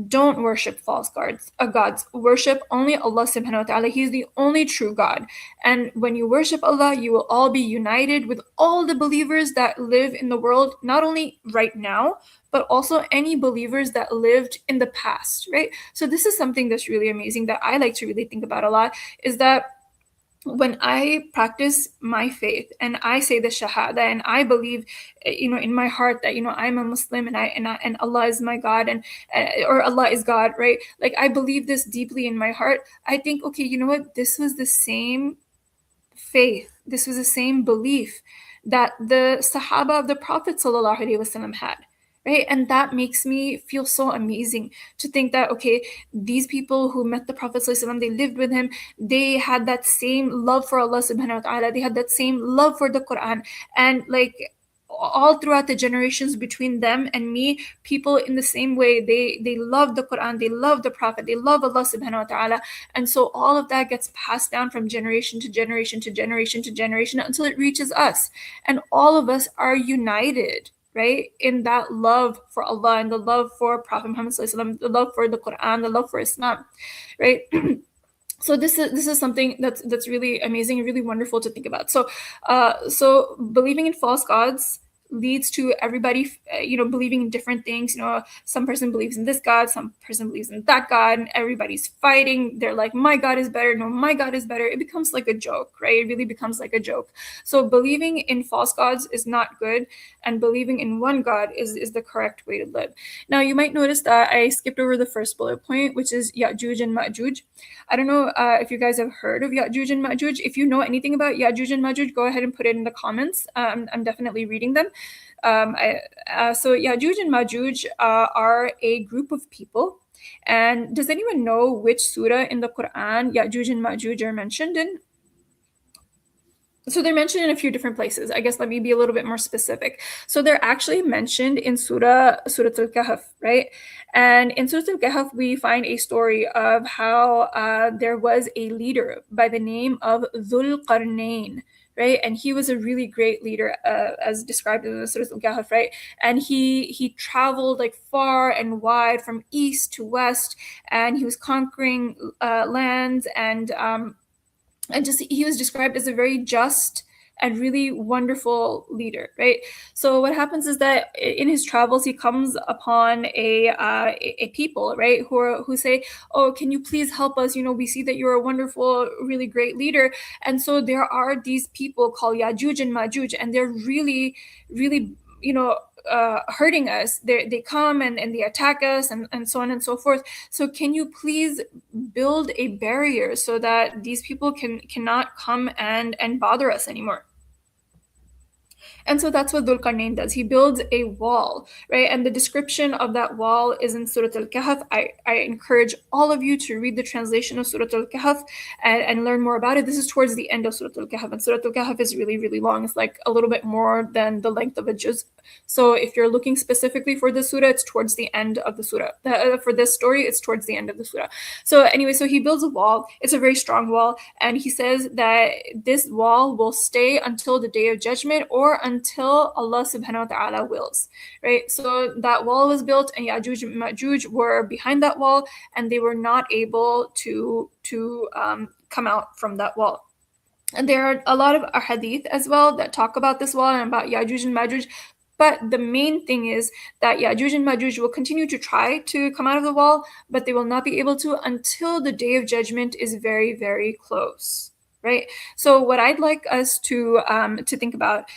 don't worship false gods. Worship only Allah subhanahu wa ta'ala. He is the only true God. And when you worship Allah, you will all be united with all the believers that live in the world, not only right now, but also any believers that lived in the past, right? So this is something that's really amazing that I like to really think about a lot, is that when I practice my faith and I say the shahada and I believe, you know, in my heart that, you know, I'm a Muslim and Allah is my God, and or Allah is God, right? Like I believe this deeply in my heart. I think, okay, you know what? This was the same faith. This was the same belief that the Sahaba of the Prophet sallallahu alaihi wasallam had. Right. And that makes me feel so amazing to think that, okay, these people who met the Prophet sallallahu alaihi wasallam, they lived with him, they had that same love for Allah subhanahu wa ta'ala, they had that same love for the Quran. And like all throughout the generations between them and me, people in the same way, they love the Quran, they love the Prophet, they love Allah subhanahu wa ta'ala. And so all of that gets passed down from generation to generation to generation to generation until it reaches us. And all of us are united, right, in that love for Allah and the love for Prophet Muhammad sallallahu alaihi wasallam, the love for the Quran, the love for Islam, right? So this is something that's really amazing and really wonderful to think about. So so believing in false gods leads to everybody believing in different things. Some person believes in this god, some person believes in that god, and everybody's fighting. They're like, my god is better, no, my god is better. It becomes like a joke, right? It really becomes like a joke. So believing in false gods is not good, and believing in one god is the correct way to live. Now you might notice that I skipped over the first bullet point, which is Ya'juj and Ma'juj. I don't know if you guys have heard of Ya'juj and Ma'juj. If you know anything about Ya'juj and Ma'juj, go ahead and put it in the comments. I'm definitely reading them. So Ya'juj and Ma'juj are a group of people. And does anyone know which surah in the Quran Ya'juj and Ma'juj are mentioned in? So they're mentioned in a few different places. I guess let me be a little bit more specific. So they're actually mentioned in Surah Al-Kahf, right? And in Surah Al-Kahf, we find a story of how there was a leader by the name of Dhul Qarnayn, right? And he was a really great leader, as described in the Surah Al-Kahf, right? And he traveled like far and wide from east to west, and he was conquering lands, and just he was described as a very just and really wonderful leader, right? So what happens is that in his travels he comes upon a people, right, who say, oh, can you please help us? We see that you're a wonderful, really great leader. And so there are these people called Yajuj and Majuj, and they're really, really, hurting us. They come and they attack us, and so on and so forth. So can you please build a barrier so that these people cannot come and bother us anymore? And so that's what Dhul Qarnayn does. He builds a wall, right? And the description of that wall is in Surah Al-Kahf. I encourage all of you to read the translation of Surah Al-Kahf and learn more about it. This is towards the end of Surah Al-Kahf. And Surah Al-Kahf is really, really long. It's like a little bit more than the length of a juz. So if you're looking specifically for the surah, it's towards the end of the surah. For this story, it's towards the end of the surah. So anyway, so he builds a wall. It's a very strong wall. And he says that this wall will stay until the day of judgment, or until Allah subhanahu wa ta'ala wills, right? So that wall was built, and Ya'juj and Ma'juj were behind that wall, and they were not able to come out from that wall. And there are a lot of ahadith as well that talk about this wall and about Ya'juj and Ma'juj. But the main thing is that Ya'juj and Ma'juj will continue to try to come out of the wall, but they will not be able to until the day of judgment is very, very close. Right. So what I'd like us to think about,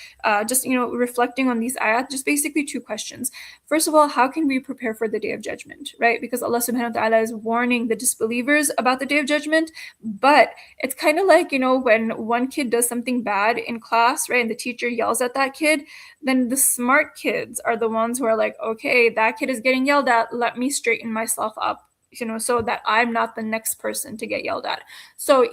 just reflecting on these ayat, just basically two questions. First of all, how can we prepare for the day of judgment, right? Because Allah subhanahu wa ta'ala is warning the disbelievers about the day of judgment. But it's kind of like, when one kid does something bad in class, right, and the teacher yells at that kid, then the smart kids are the ones who are like, okay, that kid is getting yelled at, let me straighten myself up, so that I'm not the next person to get yelled at. So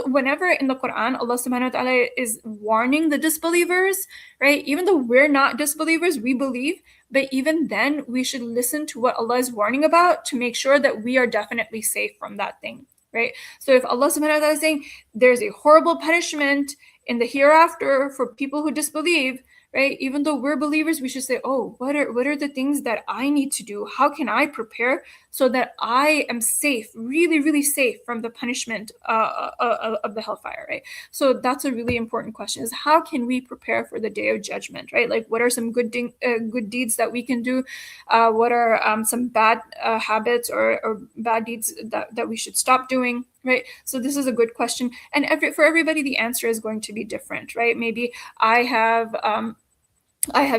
whenever in the Quran, Allah subhanahu wa ta'ala is warning the disbelievers, right? Even though we're not disbelievers, we believe, but even then we should listen to what Allah is warning about to make sure that we are definitely safe from that thing, right? So if Allah subhanahu wa ta'ala is saying there's a horrible punishment in the hereafter for people who disbelieve, right? Even though we're believers, we should say, oh, what are the things that I need to do? How can I prepare so that I am safe, really, really safe from the punishment of the hellfire, right? So that's a really important question, is how can we prepare for the day of judgment, right? Like, what are some good deeds that we can do? What are some bad habits or bad deeds that we should stop doing? Right. So this is a good question. And for everybody, the answer is going to be different, right? Maybe I have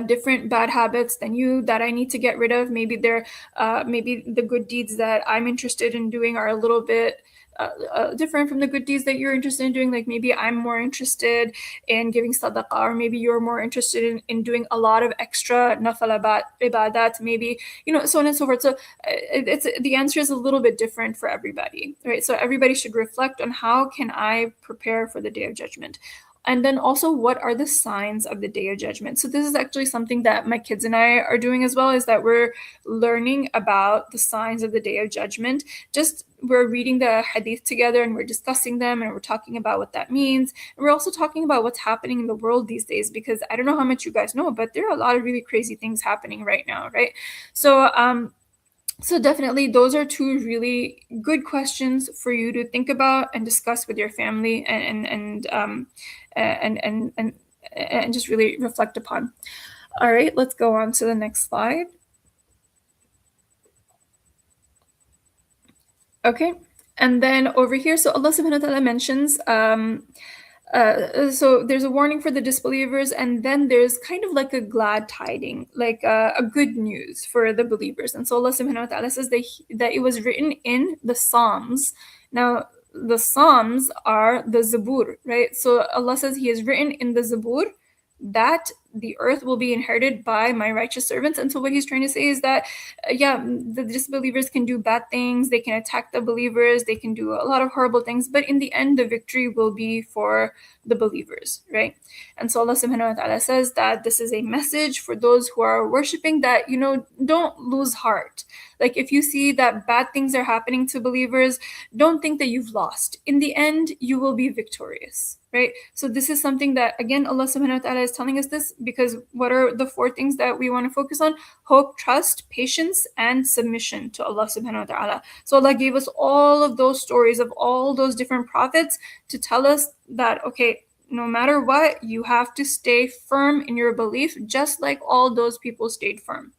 different bad habits than you that I need to get rid of. Maybe maybe the good deeds that I'm interested in doing are a little bit different from the good deeds that you're interested in doing. Like maybe I'm more interested in giving sadaqah, or maybe you're more interested in doing a lot of extra nafal ibadat, maybe, so on and so forth. So the answer is a little bit different for everybody, right? So everybody should reflect on how can I prepare for the day of judgment. And then also, what are the signs of the Day of Judgment? So this is actually something that my kids and I are doing as well, is that we're learning about the signs of the Day of Judgment. Just we're reading the hadith together and we're discussing them and we're talking about what that means. And we're also talking about what's happening in the world these days, because I don't know how much you guys know, but there are a lot of really crazy things happening right now, right? So definitely those are two really good questions for you to think about and discuss with your family, and just really reflect upon. All right, let's go on to the next slide. Okay, and then over here, so Allah subhanahu wa ta'ala mentions so there's a warning for the disbelievers, and then there's kind of like a glad tiding, like a good news for the believers. And so Allah subhanahu wa ta'ala says that it was written in the Psalms. Now, the Psalms are the Zabur, right? So Allah says He has written in the Zabur that the earth will be inherited by my righteous servants. And so what He's trying to say is that the disbelievers can do bad things, they can attack the believers, they can do a lot of horrible things, but in the end the victory will be for the believers, right? And so Allah subhanahu wa ta'ala says that this is a message for those who are worshiping, that don't lose heart. Like, if you see that bad things are happening to believers, don't think that you've lost. In the end, you will be victorious, right? So this is something that, again, Allah subhanahu wa ta'ala is telling us this because what are the 4 things that we want to focus on? Hope, trust, patience, and submission to Allah subhanahu wa ta'ala. So Allah gave us all of those stories of all those different prophets to tell us that, okay, no matter what, you have to stay firm in your belief, just like all those people stayed firm.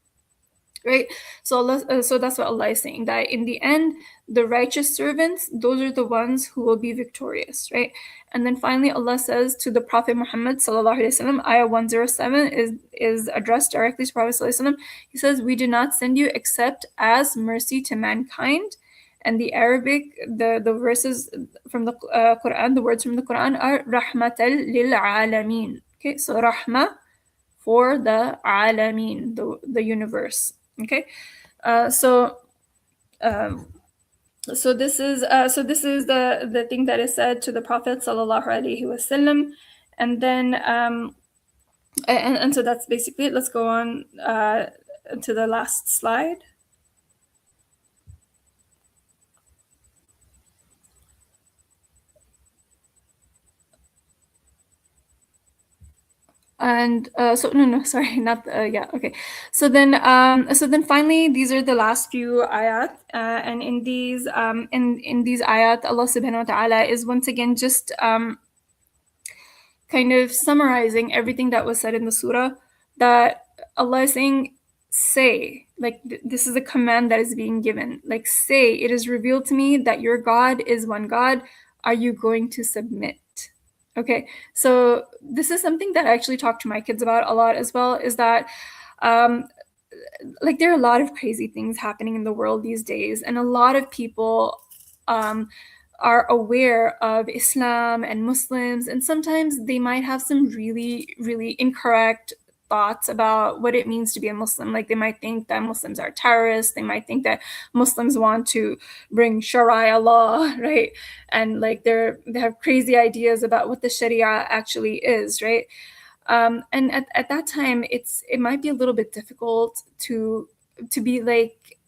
Right? So that's what Allah is saying, that in the end, the righteous servants, those are the ones who will be victorious, right? And then finally, Allah says to the Prophet Muhammad sallallahu alaihi wasallam, ayah 107 is addressed directly to Prophet sallallahu alaihi wasallam. He says, "We did not send you except as mercy to mankind." And the Arabic, the verses from the Quran, the words from the Quran are rahmatal lil alameen. Okay, so rahmah for the alameen, the universe. Okay, so this is the thing that is said to the Prophet sallallahu alaihi wasallam, and then and so that's basically it. Let's go on to the last slide. And sorry, not yeah, okay. So then finally, these are the last few ayat, and in these ayat, Allah subhanahu wa ta'ala is once again just kind of summarizing everything that was said in the surah, that Allah is saying, say, like, this is a command that is being given, like, say, it is revealed to me that your God is one God. Are you going to submit? Okay, so this is something that I actually talk to my kids about a lot as well, is that like, there are a lot of crazy things happening in the world these days, and a lot of people are aware of Islam and Muslims, and sometimes they might have some really, really incorrect thoughts about what it means to be a Muslim. Like, they might think that Muslims are terrorists, they might think that Muslims want to bring Sharia law, right? And like, they have crazy ideas about what the Sharia actually is, right? And at that time, it might be a little bit difficult to be like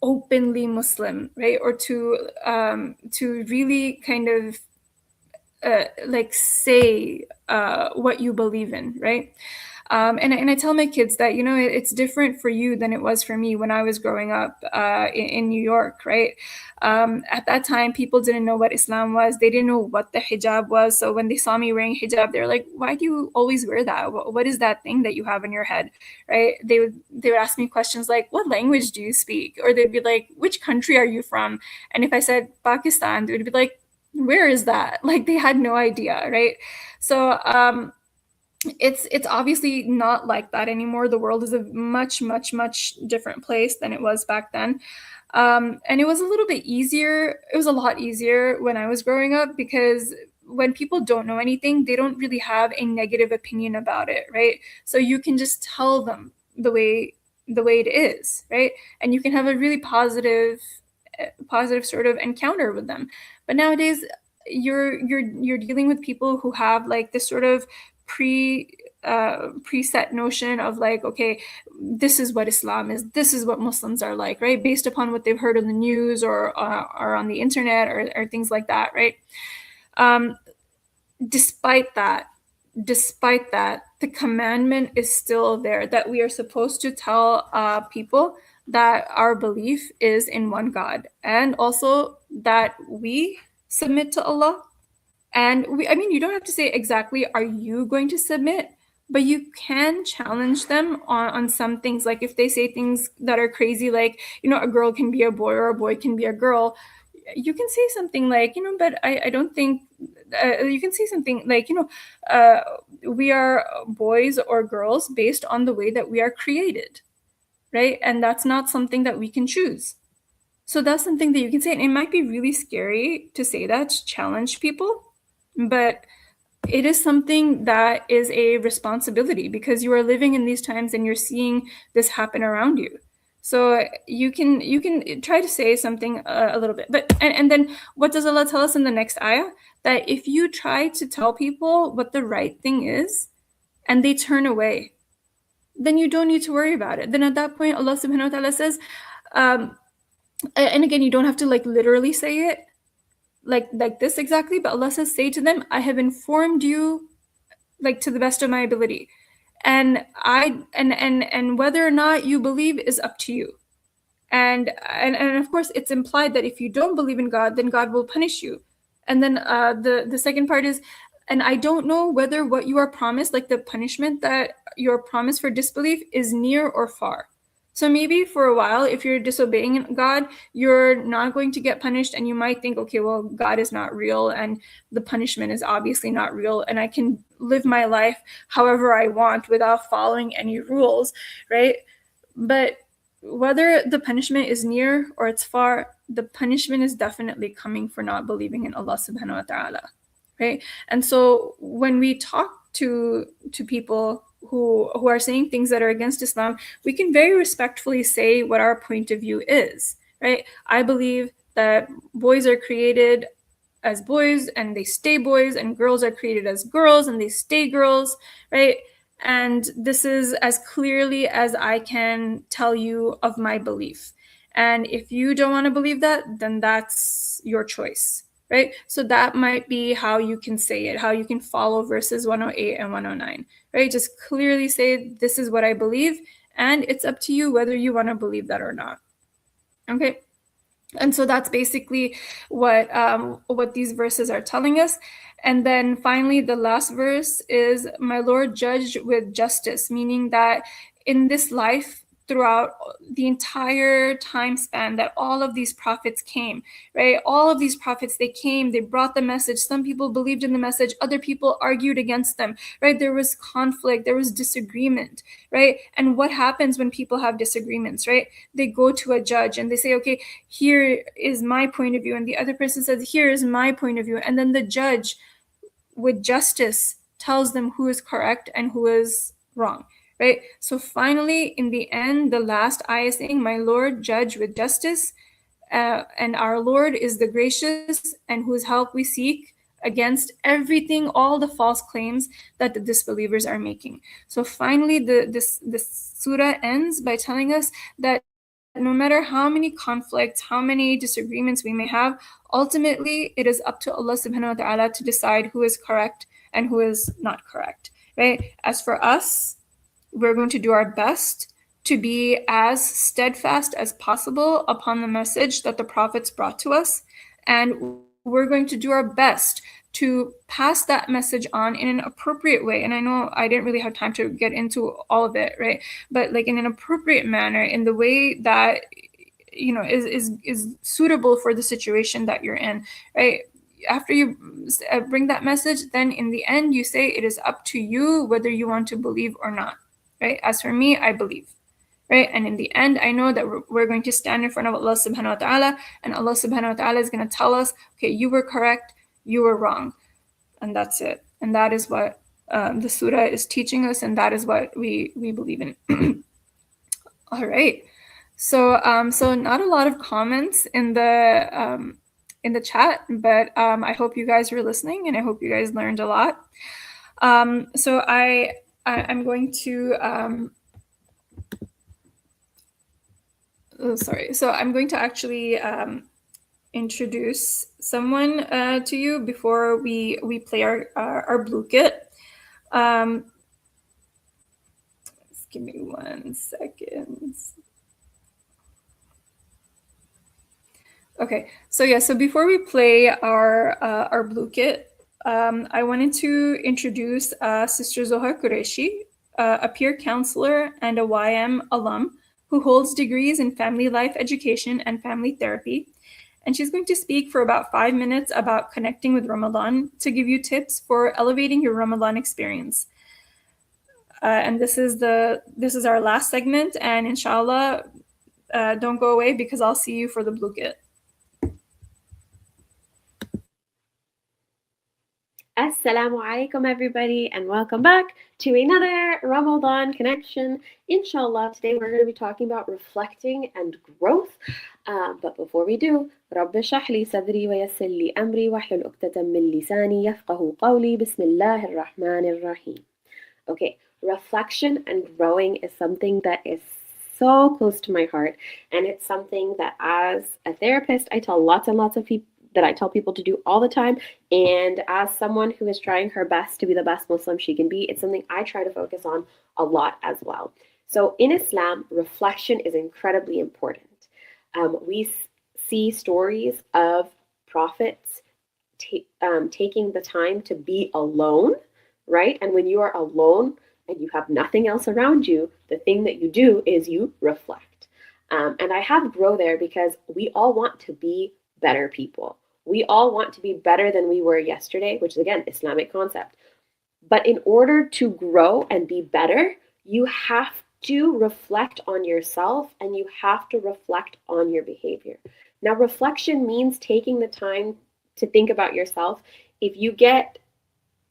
openly Muslim, right? Or to really kind of like say what you believe in, right? And I tell my kids that, it's different for you than it was for me when I was growing up in New York, right? At that time, people didn't know what Islam was. They didn't know what the hijab was. So when they saw me wearing hijab, they're like, why do you always wear that? What is that thing that you have in your head, right? They would ask me questions like, what language do you speak? Or they'd be like, which country are you from? And if I said Pakistan, they would be like, where is that? Like, they had no idea, right? So it's obviously not like that anymore. The world is a much, much, much different place than it was back then. And it was a little bit easier. It was a lot easier when I was growing up, because when people don't know anything, they don't really have a negative opinion about it, right? So you can just tell them the way it is, right? And you can have a really positive sort of encounter with them. But nowadays, you're dealing with people who have like this sort of preset notion of like, okay, this is what Islam is, this is what Muslims are like, right, based upon what they've heard on the news or on the internet or things like that, right? Despite that, the commandment is still there that we are supposed to tell people that our belief is in one God, and also that we submit to Allah. And I mean, you don't have to say exactly, are you going to submit? But you can challenge them on some things. Like if they say things that are crazy, like, you know, a girl can be a boy or a boy can be a girl, you can say something like, you know, but I don't think, you can say something like, you know, we are boys or girls based on the way that we are created, right? And that's not something that we can choose. So that's something that you can say. And it might be really scary to say that, to challenge people, but it is something that is a responsibility because you are living in these times and you're seeing this happen around you. So you can try to say something a little bit, but and then what does Allah tell us in the next ayah? That if you try to tell people what the right thing is and they turn away, then you don't need to worry about it. Then at that point, Allah subhanahu wa ta'ala says, and again, you don't have to like literally say it like this exactly, but Allah says, say to them, I have informed you like to the best of my ability, and whether or not you believe is up to you. And of course it's implied that if you don't believe in God, then God will punish you. And then the second part is, and I don't know whether what you are promised, like the punishment that you're promised for disbelief, is near or far. So maybe for a while, if you're disobeying God, you're not going to get punished, and you might think, okay, well, God is not real and the punishment is obviously not real, and I can live my life however I want without following any rules, right? But whether the punishment is near or it's far, the punishment is definitely coming for not believing in Allah subhanahu wa ta'ala, right? And so when we talk to people who are saying things that are against Islam, we can very respectfully say what our point of view is, right? I believe that boys are created as boys and they stay boys, and girls are created as girls and they stay girls, right? And this is as clearly as I can tell you of my belief. And if you don't want to believe that, then that's your choice, right? So that might be how you can say it, how you can follow verses 108 and 109, right? Just clearly say, this is what I believe, and it's up to you whether you want to believe that or not. Okay. And so that's basically what these verses are telling us. And then finally, the last verse is, my Lord judged with justice, meaning that in this life, throughout the entire time span that all of these prophets came, right? All of these prophets, they came, they brought the message. Some people believed in the message, other people argued against them, right? There was conflict, there was disagreement, right? And what happens when people have disagreements, right? They go to a judge and they say, okay, here is my point of view. And the other person says, here is my point of view. And then the judge, with justice, tells them who is correct and who is wrong, right? So finally, in the end, the last ayah saying, my Lord judge with justice, and our Lord is the gracious, and whose help we seek against everything, all the false claims that the disbelievers are making. So finally, this surah ends by telling us that no matter how many conflicts, how many disagreements we may have, ultimately it is up to Allah subhanahu wa ta'ala to decide who is correct and who is not correct, right? As for us, we're going to do our best to be as steadfast as possible upon the message that the prophets brought to us, and we're going to do our best to pass that message on in an appropriate way. And I know I didn't really have time to get into all of it, right? But like in an appropriate manner, in the way that, you know, is suitable for the situation that you're in, right? After you bring that message, then in the end you say it is up to you whether you want to believe or not, right? As for me, I believe, right? And in the end, I know that we're going to stand in front of Allah subhanahu wa ta'ala, and Allah subhanahu wa ta'ala is going to tell us, okay, you were correct, you were wrong, and that's it. And that is what the surah is teaching us, and that is what we believe in. All right. So not a lot of comments in the in the chat, but I hope you guys were listening, and I hope you guys learned a lot. So I'm going to So I'm going to actually introduce someone to you before we play our blue kit. Just give me 1 second. Okay, so before we play our blue kit, I wanted to introduce Sister Zohar Qureshi, a peer counselor and a YM alum who holds degrees in family life education and family therapy. And she's going to speak for about 5 minutes about connecting with Ramadan to give you tips for elevating your Ramadan experience. And this is our last segment, and inshallah, don't go away because I'll see you for the blue kit. Assalamu alaikum, everybody, and welcome back to another Ramadan connection. Inshallah, today we're going to be talking about reflecting and growth. But before we do, رب اشرح لي صدري ويسر لي أمري واحلل عقدة من لساني يفقهوا قولي بسم الله الرحمن الرحيم. Okay, reflection and growing is something that is so close to my heart, and it's something that as a therapist I tell lots and lots of people to do all the time, and as someone who is trying her best to be the best Muslim she can be, it's something I try to focus on a lot as well. So in Islam, reflection is incredibly important. We see stories of prophets taking the time to be alone, right? And when you are alone and you have nothing else around you, the thing that you do is you reflect. And I have grow there because we all want to be better people. We all want to be better than we were yesterday, which is, again, Islamic concept. But in order to grow and be better, you have to reflect on yourself and you have to reflect on your behavior. Now, reflection means taking the time to think about yourself. If you get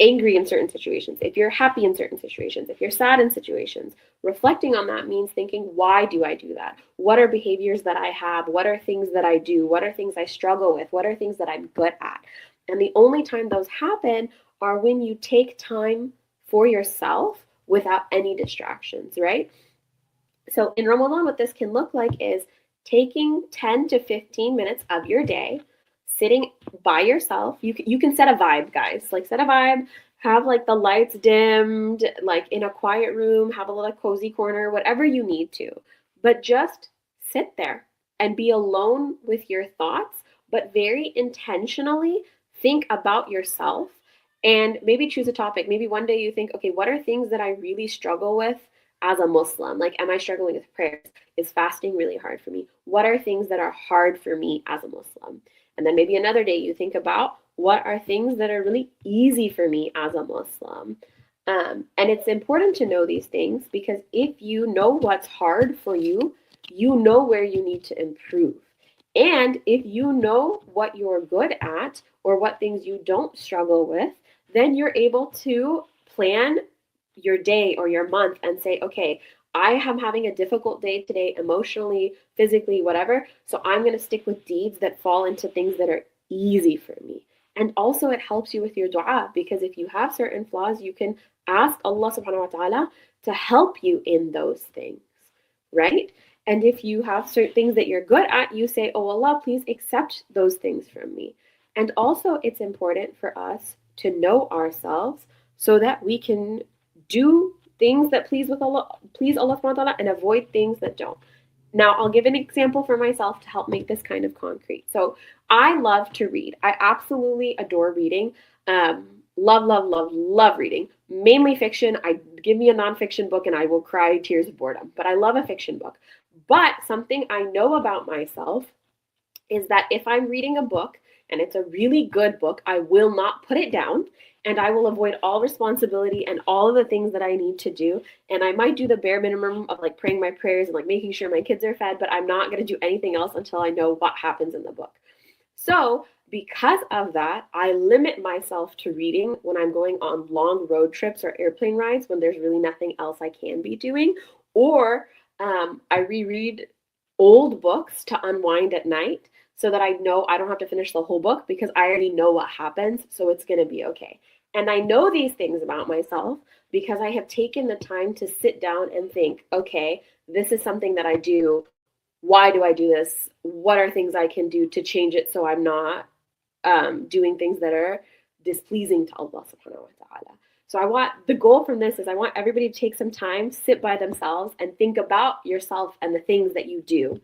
angry in certain situations, if you're happy in certain situations, if you're sad in situations, reflecting on that means thinking, why do I do that? What are behaviors that I have? What are things that I do? What are things I struggle with? What are things that I'm good at? And the only time those happen are when you take time for yourself without any distractions, right? So in Ramadan, what this can look like is taking 10 to 15 minutes of your day, sitting by yourself. You can set a vibe, guys. Like, set a vibe, have like the lights dimmed, like in a quiet room, have a little cozy corner, whatever you need to. But just sit there and be alone with your thoughts, but very intentionally think about yourself and maybe choose a topic. Maybe one day you think, okay, what are things that I really struggle with as a Muslim? Like, am I struggling with prayers? Is fasting really hard for me? What are things that are hard for me as a Muslim? And then maybe another day you think about, what are things that are really easy for me as a Muslim? And it's important to know these things because if you know what's hard for you, you know where you need to improve. And if you know what you're good at or what things you don't struggle with, then you're able to plan your day or your month and say, okay, I am having a difficult day today, emotionally, physically, whatever. So I'm going to stick with deeds that fall into things that are easy for me. And also it helps you with your dua, because if you have certain flaws, you can ask Allah subhanahu wa ta'ala to help you in those things, right? And if you have certain things that you're good at, you say, oh Allah, please accept those things from me. And also it's important for us to know ourselves so that we can do things that please Allah subhanahu wa ta'ala and avoid things that don't. Now, I'll give an example for myself to help make this kind of concrete. So I love to read. I absolutely adore reading. Love reading. Mainly fiction. Give me a nonfiction book and I will cry tears of boredom. But I love a fiction book. But something I know about myself is that if I'm reading a book and it's a really good book, I will not put it down. And I will avoid all responsibility and all of the things that I need to do. And I might do the bare minimum of like praying my prayers and like making sure my kids are fed, but I'm not going to do anything else until I know what happens in the book. So because of that, I limit myself to reading when I'm going on long road trips or airplane rides when there's really nothing else I can be doing. Or I reread old books to unwind at night. so that I know I don't have to finish the whole book because I already know what happens, so it's going to be okay. And I know these things about myself because I have taken the time to sit down and think, okay, this is something that I do. Why do I do this? What are things I can do to change it so I'm not doing things that are displeasing to Allah subhanahu wa ta'ala. So the goal from this is I want everybody to take some time, sit by themselves and think about yourself and the things that you do.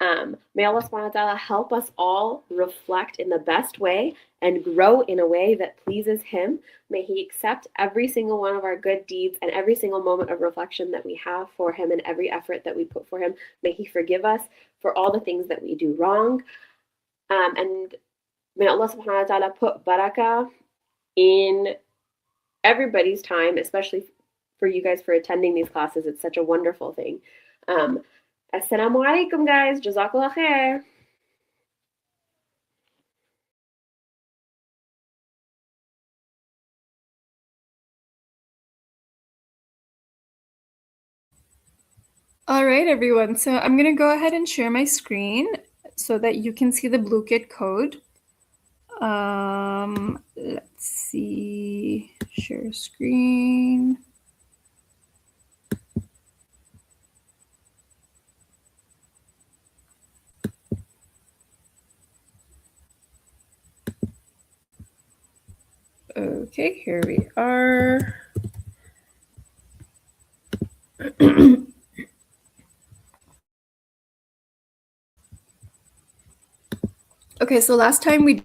May Allah subhanahu wa ta'ala help us all reflect in the best way and grow in a way that pleases Him. May He accept every single one of our good deeds and every single moment of reflection that we have for Him and every effort that we put for Him. May He forgive us for all the things that we do wrong. And may Allah subhanahu wa ta'ala put barakah in everybody's time, especially for you guys for attending these classes. It's such a wonderful thing. Assalamu alaikum, guys. Jazakallah khair. All right, everyone. So I'm going to go ahead and share my screen so that you can see the Blue Kit code. Let's see. Share screen. Okay, here we are. Okay, so last time we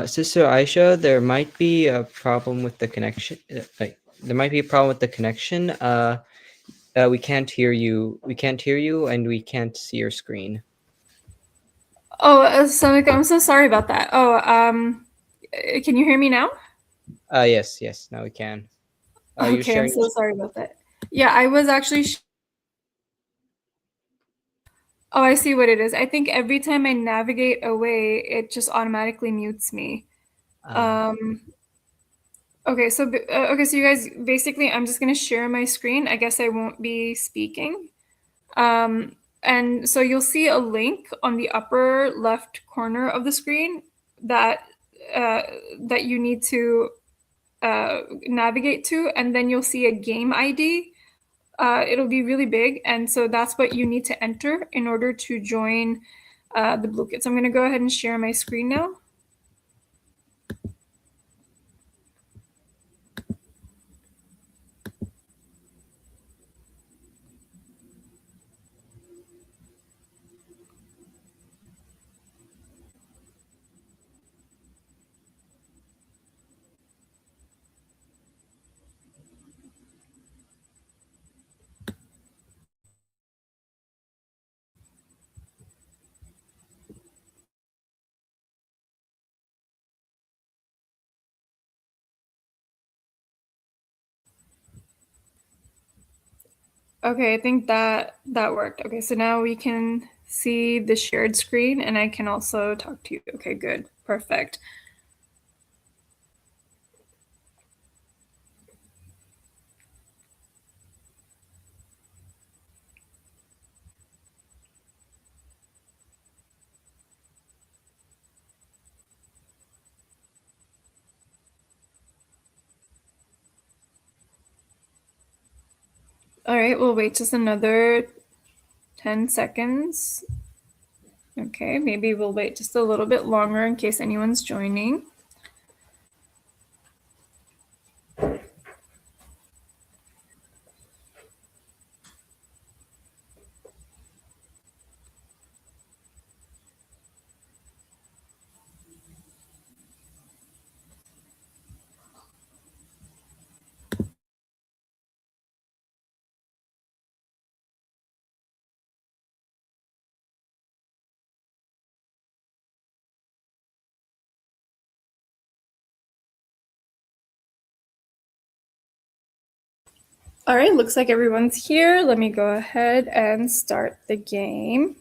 Sister Aisha, there might be a problem with the connection. There might be a problem with the connection. We can't hear you. We can't hear you, and we can't see your screen. Oh, Sonika, I'm so sorry about that. Oh, can you hear me now? Yes, now we can. Are you Okay, I'm sharing? so sorry about that. Yeah, I was actually. Oh, I see what it is. I think every time I navigate away, it just automatically mutes me. Okay, so so you guys, basically, I'm just gonna share my screen. I guess I won't be speaking. And so you'll see a link on the upper left corner of the screen that that you need to navigate to, and then you'll see a game ID. It'll be really big, and so that's what you need to enter in order to join the Blue Kit. So I'm going to go ahead and share my screen now. Okay, I think that worked. Okay, so now we can see the shared screen, and I can also talk to you. Okay, good. Perfect. All right, we'll wait just another 10 seconds. Okay, maybe we'll wait just a little bit longer in case anyone's joining. All right, looks like everyone's here. Let me go ahead and start the game.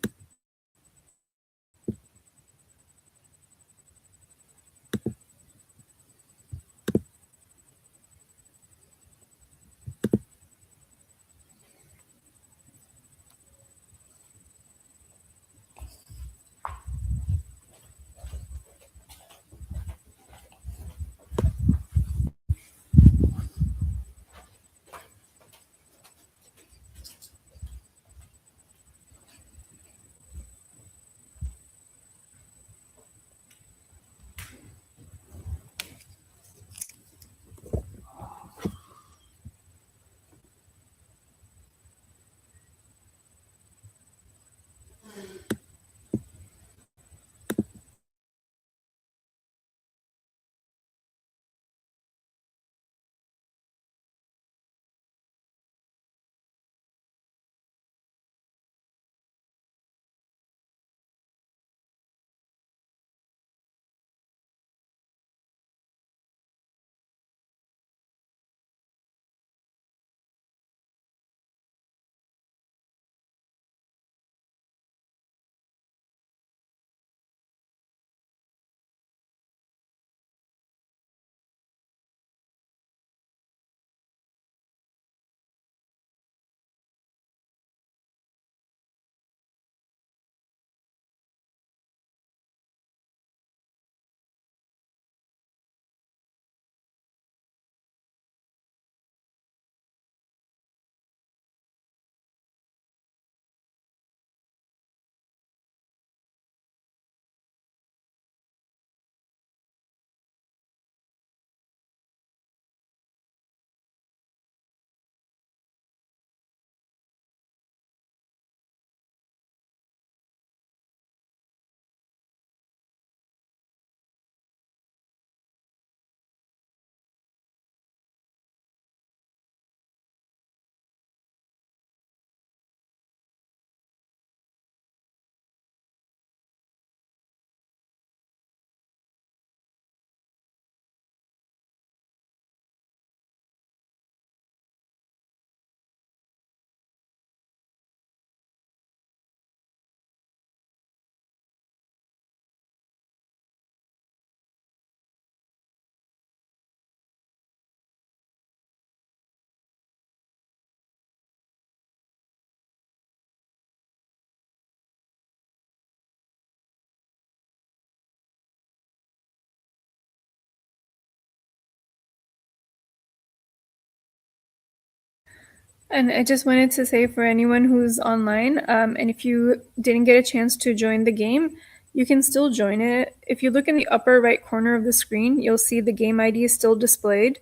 And I just wanted to say for anyone who's online, and if you didn't get a chance to join the game, you can still join it. If you look in the upper right corner of the screen, you'll see the game ID is still displayed.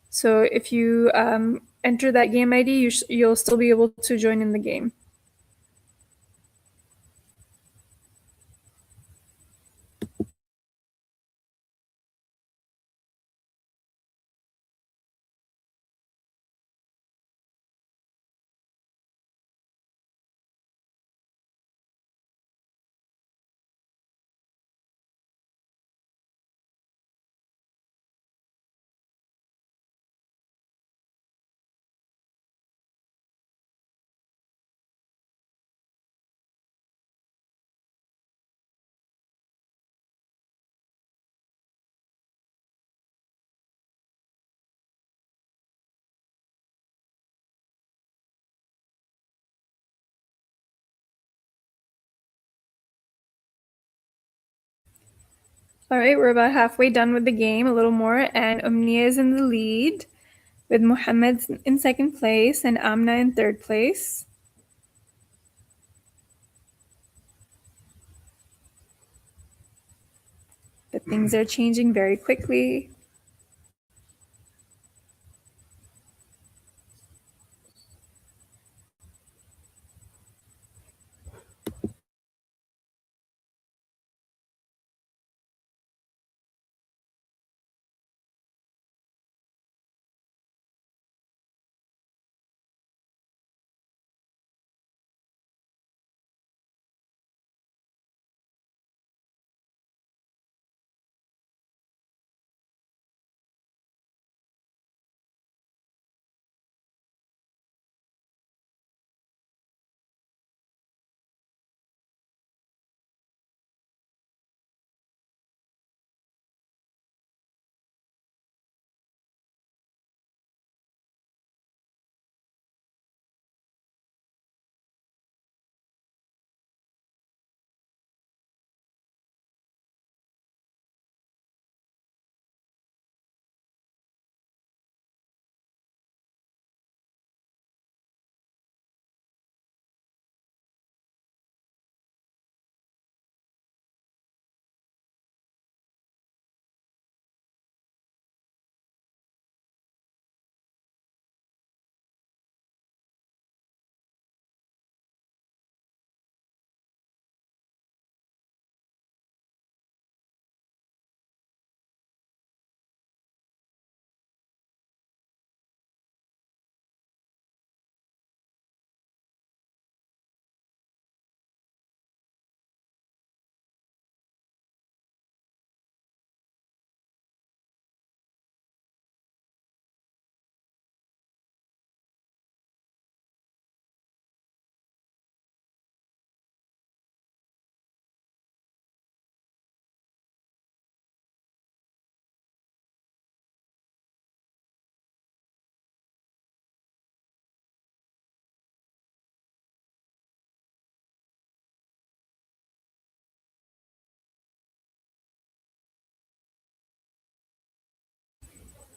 So if you enter that game ID, you'll still be able to join in the game. All right, we're about halfway done with the game, a little more, and Omnia is in the lead with Muhammad in second place and Amna in third place. But things are changing very quickly.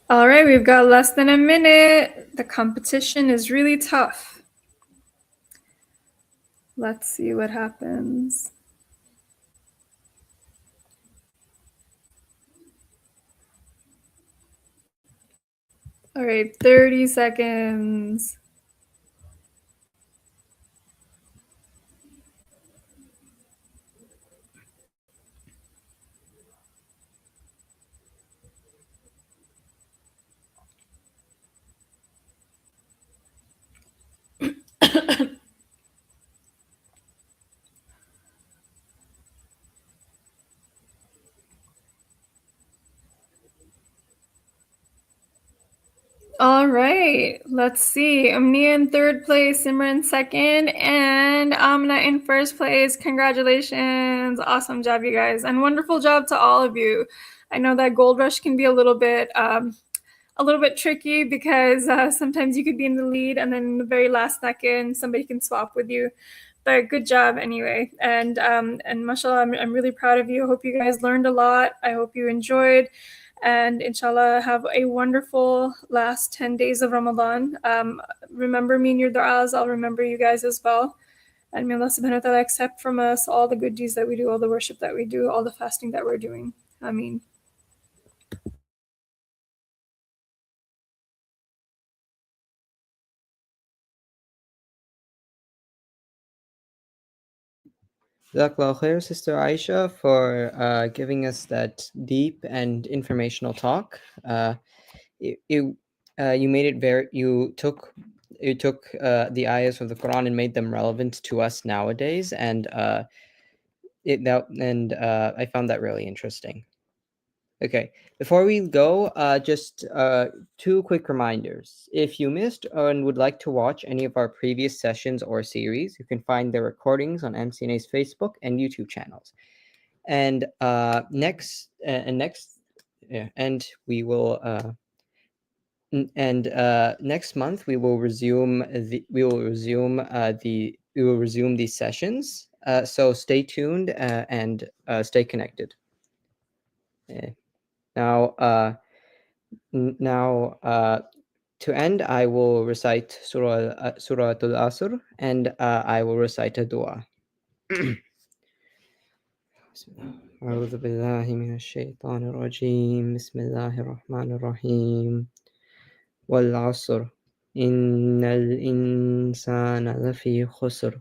All right, we've got less than a minute. The competition is really tough. Let's see what happens. All right, 30 seconds. All right, let's see. Amnia in third place, Simran second, and Amna in first place. Congratulations. Awesome job, you guys. And wonderful job to all of you. I know that Gold Rush can be a little bit tricky because sometimes you could be in the lead and then in the very last second somebody can swap with you. But good job anyway. And mashallah, I'm really proud of you. I hope you guys learned a lot. I hope you enjoyed. And inshallah, have a wonderful last 10 days of Ramadan. Remember me in your du'as. I'll remember you guys as well. And may Allah subhanahu wa ta'ala accept from us all the good deeds that we do, all the worship that we do, all the fasting that we're doing. Ameen. Jazakallah khair, Sister Aisha, for giving us that deep and informational talk. You made it very. You took the ayahs of the Quran and made them relevant to us nowadays, and I found that really interesting. Okay, before we go, just two quick reminders. If you missed and would like to watch any of our previous sessions or series, you can find the recordings on MCNA's Facebook and YouTube channels. And next month we will resume these sessions. So stay tuned and stay connected. Now, to end, I will recite Surah Al-Asr, and I will recite a dua. أعوذ بالله من الشيطان الرجيم بسم الله الرحمن الرحيم والعصر إن الإنسان لفي خسر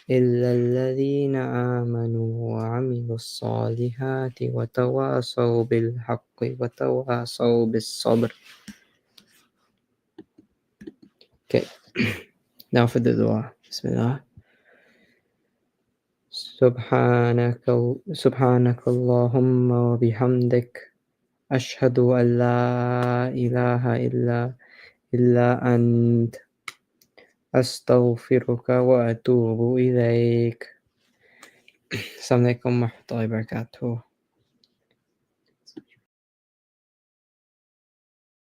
إلا الذين آمنوا وعملوا الصالحات وتواصوا بالحق وتواصوا بالصبر. Okay, now for the dua. Bismillah. سبحانك اللهم وبحمدك أشهد أن لا إله إلا أنت أستغفرك وأتوب إليك. Assalamu alaikum wa rahmatullahi wa barakatuh.